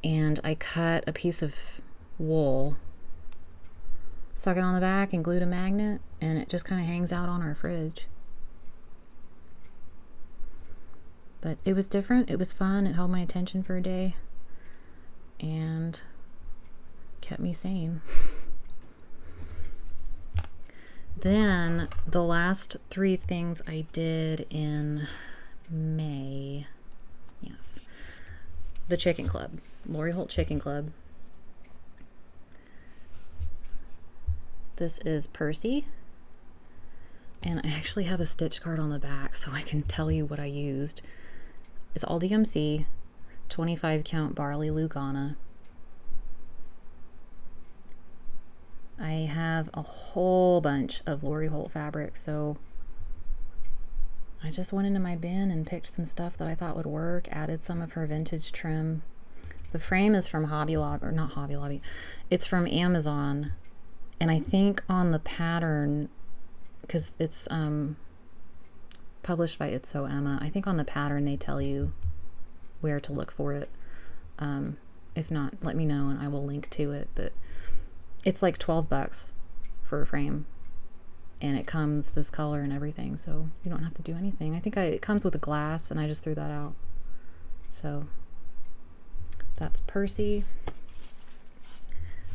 And I cut a piece of wool, stuck it on the back and glued a magnet, and it just kind of hangs out on our fridge. But it was different, it was fun, it held my attention for a day and kept me sane. Then the last 3 things I did in May, yes, the Chicken Club, Lori Holt Chicken Club. This is Percy, and I actually have a stitch card on the back so I can tell you what I used. It's all DMC, 25 count barley Lugana. I have a whole bunch of Lori Holt fabric, so I just went into my bin and picked some stuff that I thought would work, added some of her vintage trim. The frame is from Hobby Lobby, or not Hobby Lobby, it's from Amazon. And I think on the pattern, because it's published by It's So Emma, I think on the pattern they tell you where to look for it. If not, let me know and I will link to it. But it's like $12 for a frame. And it comes this color and everything, so you don't have to do anything. I think it comes with a glass, and I just threw that out. So that's Percy.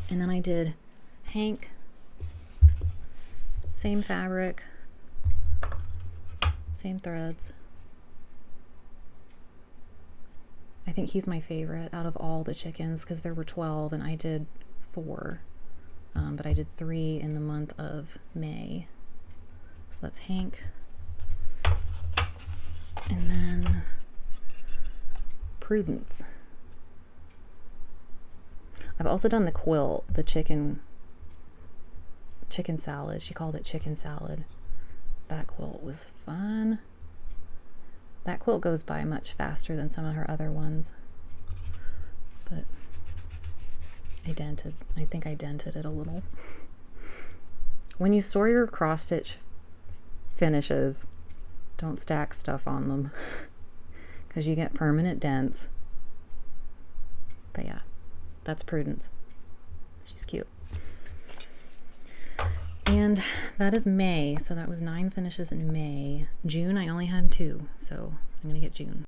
And then I did Hank. Same fabric, same threads. I think he's my favorite out of all the chickens because there were 12 and I did 4, but I did 3 in the month of May. So that's Hank. And then Prudence. I've also done the quilt, the chicken salad. She called it chicken salad. That quilt was fun. That quilt goes by much faster than some of her other ones. But I think I dented it a little. When you store your cross stitch finishes, don't stack stuff on them because you get permanent dents. But yeah, that's Prudence. She's cute. And that is May, so that was 9 finishes in May. June, I only had 2, so I'm gonna get June.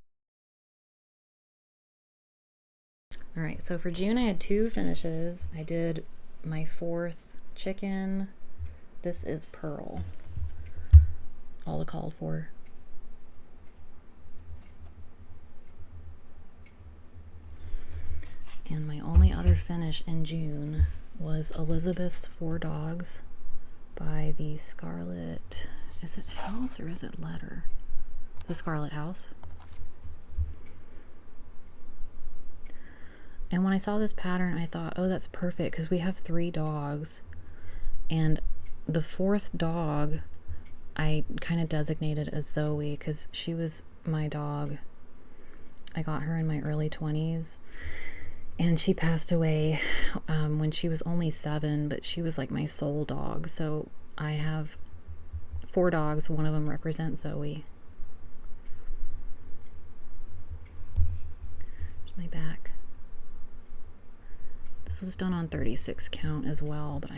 All right, so for June I had 2 finishes. I did my 4th chicken. This is Pearl, all the called for. And my only other finish in June was Elizabeth's 4 Dogs by the Scarlet, is it House or is it Letter? The Scarlet House. And when I saw this pattern, I thought, oh, that's perfect because we have 3 dogs. And the 4th dog, I kind of designated as Zoe because she was my dog. I got her in my early 20s. And she passed away when she was only 7, but she was like my soul dog. So I have 4 dogs. One of them represents Zoe. Here's my back. This was done on 36 count as well, but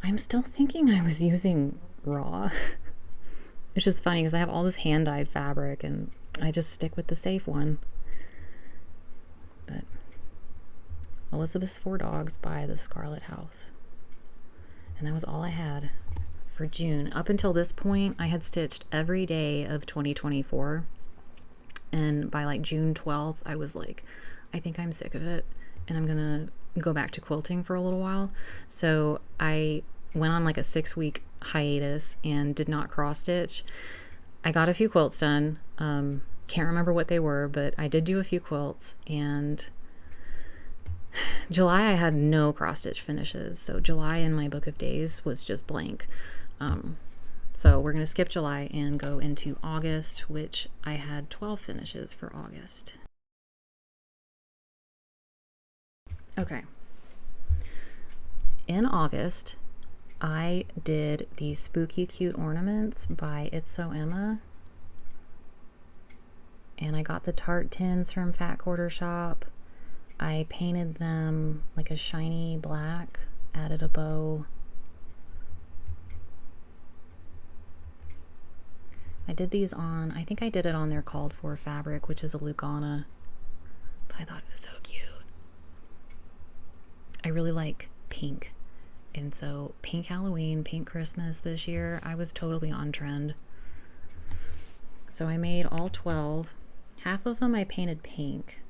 I'm still thinking I was using raw. It's just funny because I have all this hand-dyed fabric and I just stick with the safe one. But Elizabeth's 4 Dogs by the Scarlet House. And that was all I had for June. Up until this point, I had stitched every day of 2024. And by like June 12th, I was like, I think I'm sick of it and I'm gonna go back to quilting for a little while. So I went on like a 6-week hiatus and did not cross stitch. I got a few quilts done. Can't remember what they were, but I did do a few quilts. And July I had no cross stitch finishes. So July in my book of days was just blank. So we're going to skip July and go into August, which I had 12 finishes for August. Okay. In August, I did these spooky cute ornaments by It's So Emma. And I got the tart tins from Fat Quarter Shop. I painted them like a shiny black, added a bow. I did these on, I think I did it on their called for fabric, which is a Lugana, but I thought it was so cute. I really like pink, and so pink Halloween, pink Christmas this year, I was totally on trend. So I made all 12. Half of them I painted pink,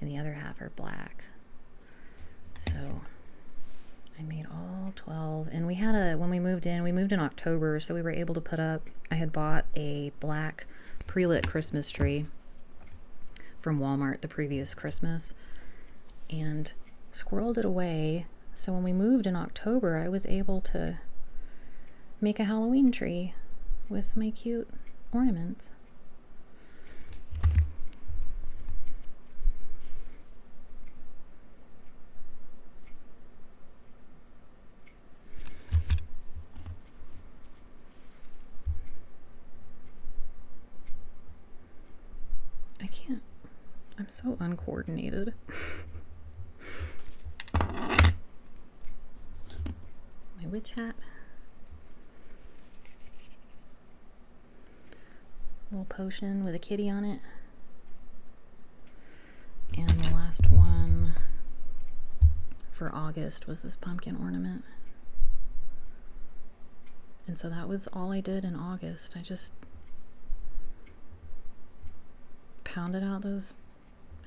and the other half are black. So I made all 12, and we had when we moved in October, so we were able to put up, I had bought a black pre-lit Christmas tree from Walmart the previous Christmas and squirreled it away. So when we moved in October, I was able to make a Halloween tree with my cute ornaments. I'm so uncoordinated. My witch hat. Little potion with a kitty on it. And the last one for August was this pumpkin ornament. And so that was all I did in August. I just pounded out those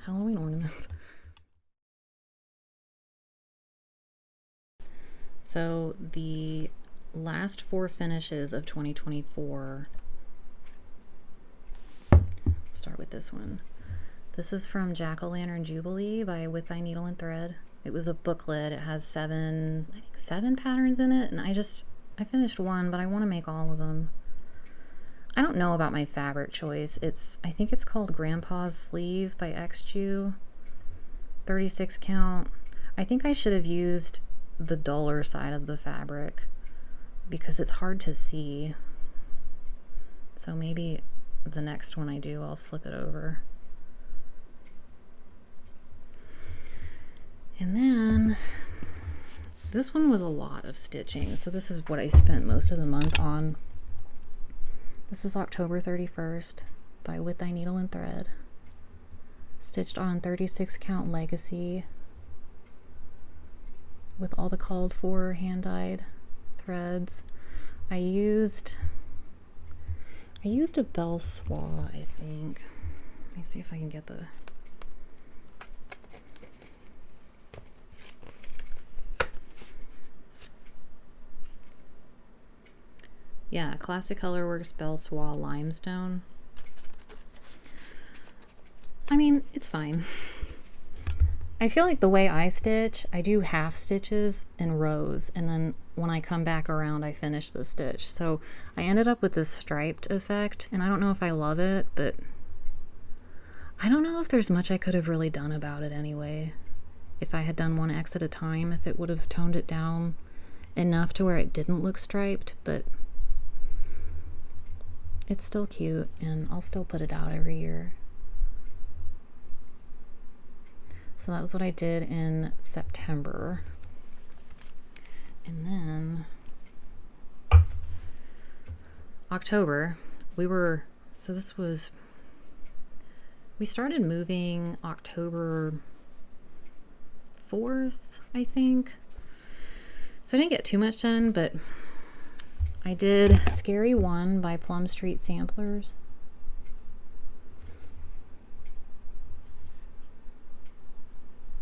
Halloween ornaments. So the last 4 finishes of 2024, start with this one. This is from Jack-O-Lantern Jubilee by With Thy Needle and Thread. It was a booklet. It has 7 patterns in it, and I finished 1, but I want to make all of them. I don't know about my fabric choice. I think it's called Grandpa's Sleeve by XJew, 36 count. I think I should have used the duller side of the fabric because it's hard to see. So maybe the next one I do, I'll flip it over. And then this one was a lot of stitching. So this is what I spent most of the month on. This is October 31st by With Thy Needle and Thread. Stitched on 36 count Legacy with all the called for hand-dyed threads. I used a Belle Soie, I think. Let me see if I can get the... Yeah, Classic Colorworks Belle Soie Limestone. I mean, it's fine. I feel like the way I stitch, I do half stitches in rows, and then when I come back around, I finish the stitch. So I ended up with this striped effect, and I don't know if I love it, but I don't know if there's much I could have really done about it anyway. If I had done 1 X at a time, if it would have toned it down enough to where it didn't look striped, but it's still cute, and I'll still put it out every year. So that was what I did in September. And then October, we started moving October 4th, I think. So I didn't get too much done, but I did Scary 1 by Plum Street Samplers.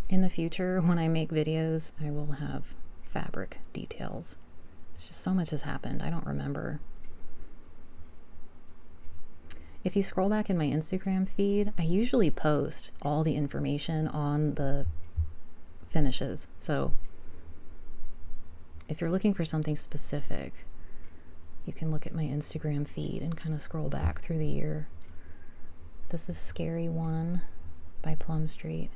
In the future, when I make videos, I will have fabric details. It's just so much has happened, I don't remember. If you scroll back in my Instagram feed, I usually post all the information on the finishes. So if you're looking for something specific, you can look at my Instagram feed and kind of scroll back through the year. This is Scary 1 by Plum Street.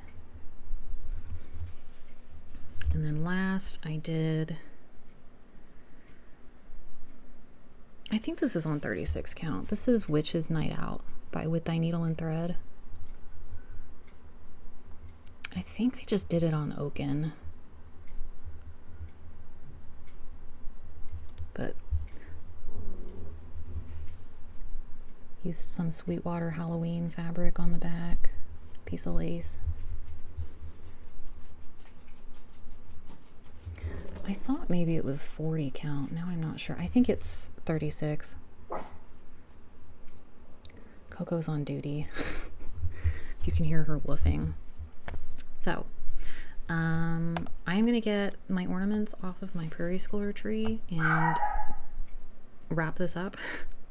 And then last I did, I think this is on 36 count. This is Witch's Night Out by With Thy Needle and Thread. I think I just did it on Oaken. But used some Sweetwater Halloween fabric on the back, piece of lace. I thought maybe it was 40 count. Now I'm not sure. I think it's 36. Coco's on duty. You can hear her woofing. So, I'm going to get my ornaments off of my Prairie Schooler tree and wrap this up.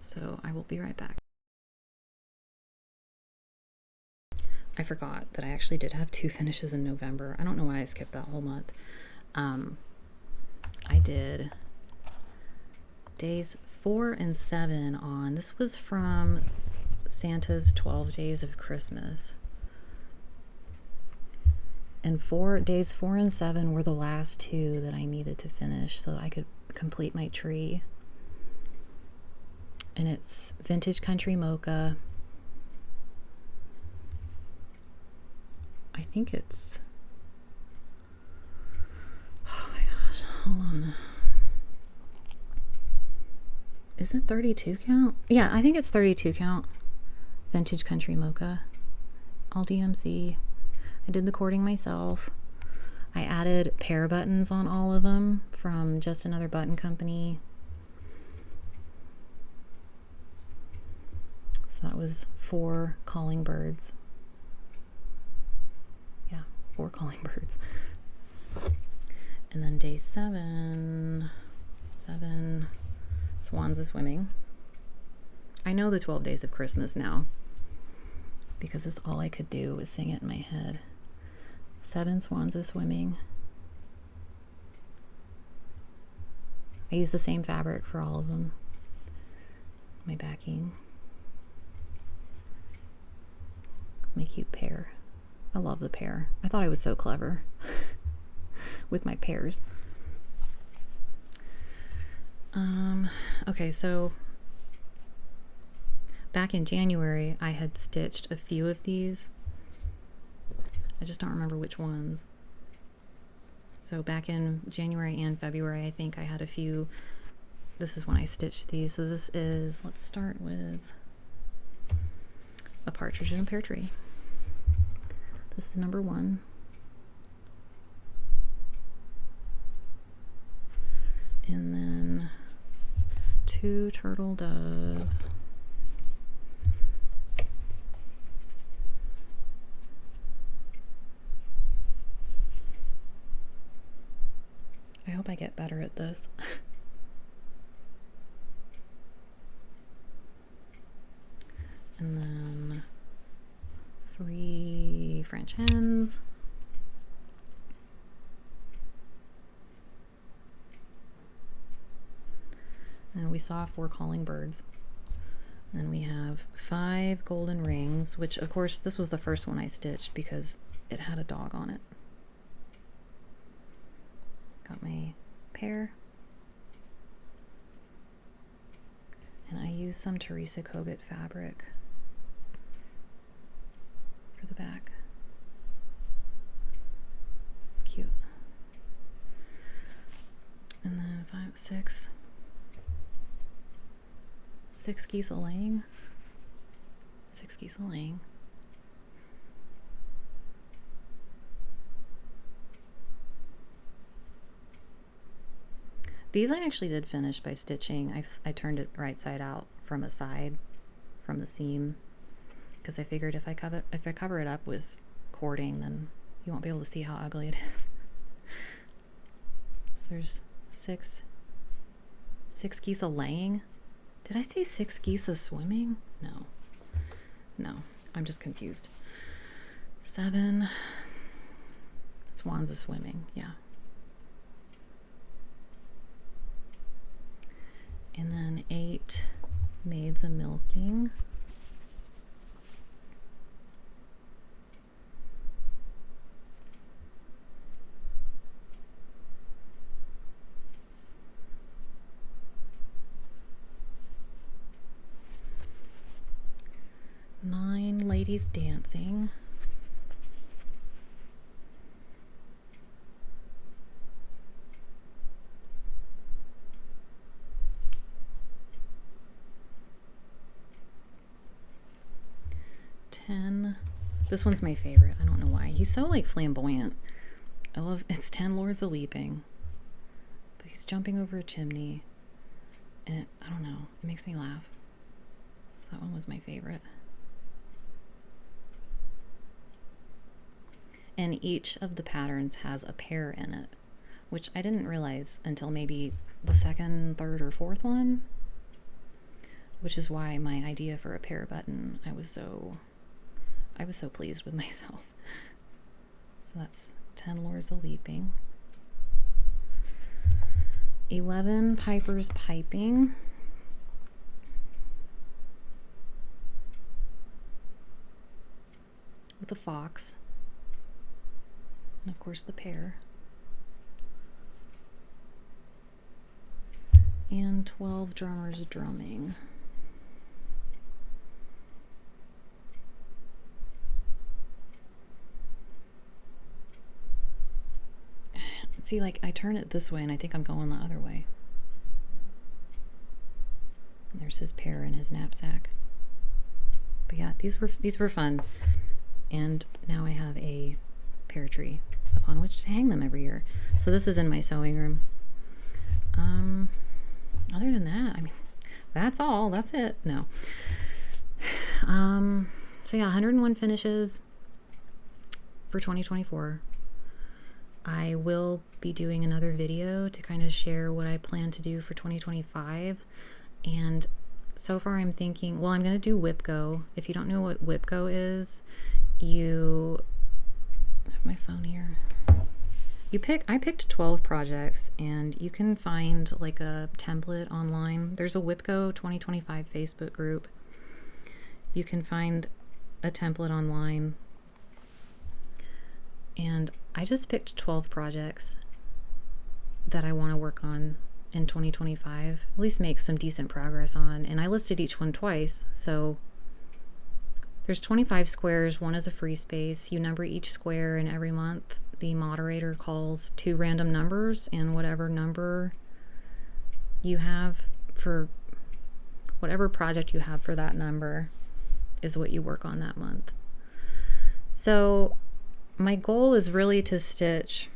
So I will be right back. I forgot that I actually did have 2 finishes in November. I don't know why I skipped that whole month. I did days 4 and 7 on, this was from Santa's 12 Days of Christmas. And days 4 and 7 were the last 2 that I needed to finish so that I could complete my tree. And it's Vintage Country Mocha. I think it's, oh my gosh, hold on. Is it 32 count? Yeah, I think it's 32 count. Vintage Country Mocha. All DMC. I did the cording myself. I added pear buttons on all of them from Just Another Button Company. So that was 4 calling birds. Yeah, 4 calling birds. And then day 7 swans is swimming. I know the 12 Days of Christmas now because it's all I could do was sing it in my head. 7 swans is swimming. I use the same fabric for all of them. My backing. My cute pear. I love the pear. I thought I was so clever with my pears. Okay, so back in January, I had stitched a few of these. I just don't remember which ones. So back in January and February, I think I had a few. This is when I stitched these. So this is, let's start with A Partridge in a Pear Tree. This is number 1. And then 2 turtle doves. I hope I get better at this. And then 3 French hens. And we saw 4 calling birds. And then we have 5 golden rings, which of course this was the first one I stitched because it had a dog on it. Got my pear. And I used some Teresa Kogut fabric for the back. It's cute. And then 6 geese a-laying. 6 geese a-laying. These I actually did finish by stitching. I turned it right side out from a side, from the seam, because I figured if I cover it up with cording, then you won't be able to see how ugly it is. So there's six geese a laying. Did I say 6 geese a swimming? No, I'm just confused. 7 swans a swimming, yeah. And then 8 maids a milking. Ladies dancing. This one's my favorite. I don't know why. He's so like flamboyant. I love it's 10 Lords a Leaping. But he's jumping over a chimney. And I don't know. It makes me laugh. So that one was my favorite. And each of the patterns has a pair in it, which I didn't realize until maybe the second, third, or fourth one, which is why my idea for a pair button, I was so pleased with myself. So that's 10 Lords a Leaping. 11 Pipers piping. With a fox. And of course the pair. And 12 drummers drumming. See, like I turn it this way and I think I'm going the other way. And there's his pair in his knapsack. But yeah, these were fun. And now I have a pear tree upon which to hang them every year. So this is in my sewing room. Other than that, I mean, that's all. That's it. No. So yeah, 101 finishes for 2024. I will be doing another video to kind of share what I plan to do for 2025. And so far I'm thinking, well, I'm going to do WIPGO. If you don't know what WIPGO is, I have my phone here. I picked 12 projects, and you can find like a template online. There's a WIPGO 2025 Facebook group. You can find a template online. And I just picked 12 projects that I want to work on in 2025, at least make some decent progress on. And I listed each one twice, so there's 25 squares. One is a free space. You number each square, and every month the moderator calls 2 random numbers, and whatever number you have for whatever project you have for that number is what you work on that month. So my goal is really to stitch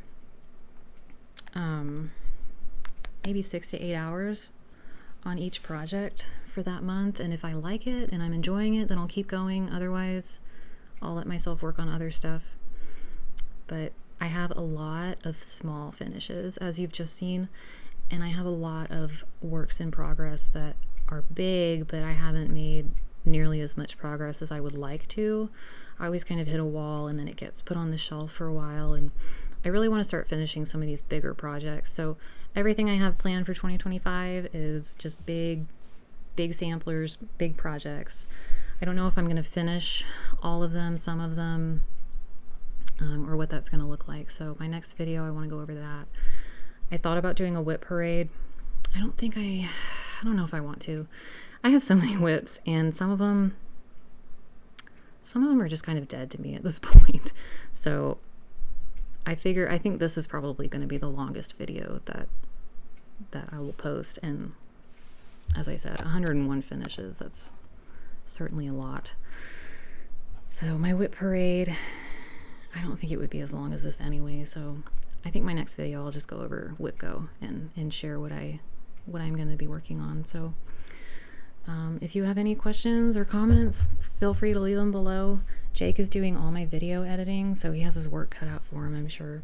maybe 6 to 8 hours on each project for that month, and if I like it and I'm enjoying it, then I'll keep going. Otherwise, I'll let myself work on other stuff. But I have a lot of small finishes, as you've just seen, and I have a lot of works in progress that are big, but I haven't made nearly as much progress as I would like to. I always kind of hit a wall, and then it gets put on the shelf for a while, and I really want to start finishing some of these bigger projects. So everything I have planned for 2025 is just big samplers, big projects. I don't know if I'm going to finish all of them, some of them, or what that's going to look like. So my next video, I want to go over that. I thought about doing a whip parade. I don't know if I want to. I have so many whips, and some of them are just kind of dead to me at this point. So I think this is probably going to be the longest video that I will post. And as I said, 101 finishes, that's certainly a lot. So my whip parade, I don't think it would be as long as this anyway, so I think my next video I'll just go over Whipco and share what I'm going to be working on. So if you have any questions or comments, feel free to leave them below. Jake is doing all my video editing, so he has his work cut out for him, I'm sure.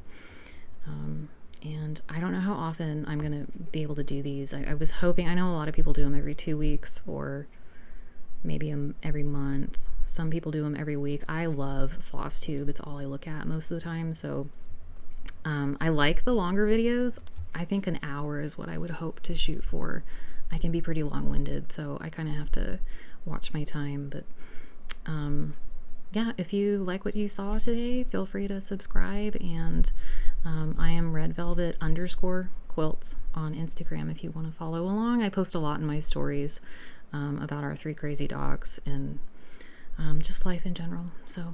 And I don't know how often I'm going to be able to do these. I was hoping, I know a lot of people do them every 2 weeks or maybe every month. Some people do them every week. I love Flosstube. It's all I look at most of the time. So I like the longer videos. I think an hour is what I would hope to shoot for. I can be pretty long-winded, so I kind of have to watch my time. But yeah, if you like what you saw today, feel free to subscribe. And I am redvelvet_quilts on Instagram if you want to follow along. I post a lot in my stories about our 3 crazy dogs and just life in general. So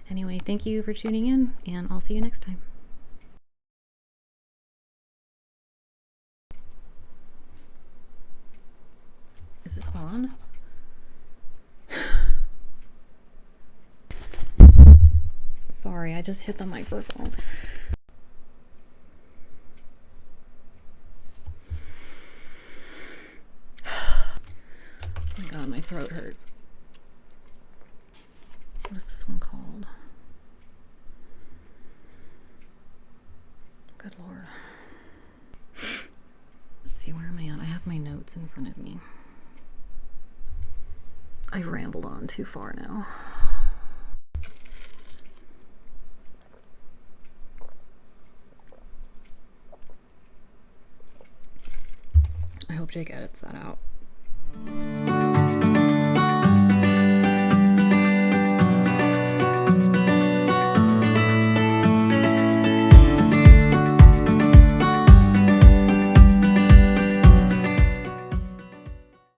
anyway, thank you for tuning in, and I'll see you next time. Is this on? Sorry, I just hit the microphone. Oh my god, my throat hurts. What is this one called? Good Lord. Let's see, where am I at? I have my notes in front of me. I've rambled on too far now. I hope Jake edits that out.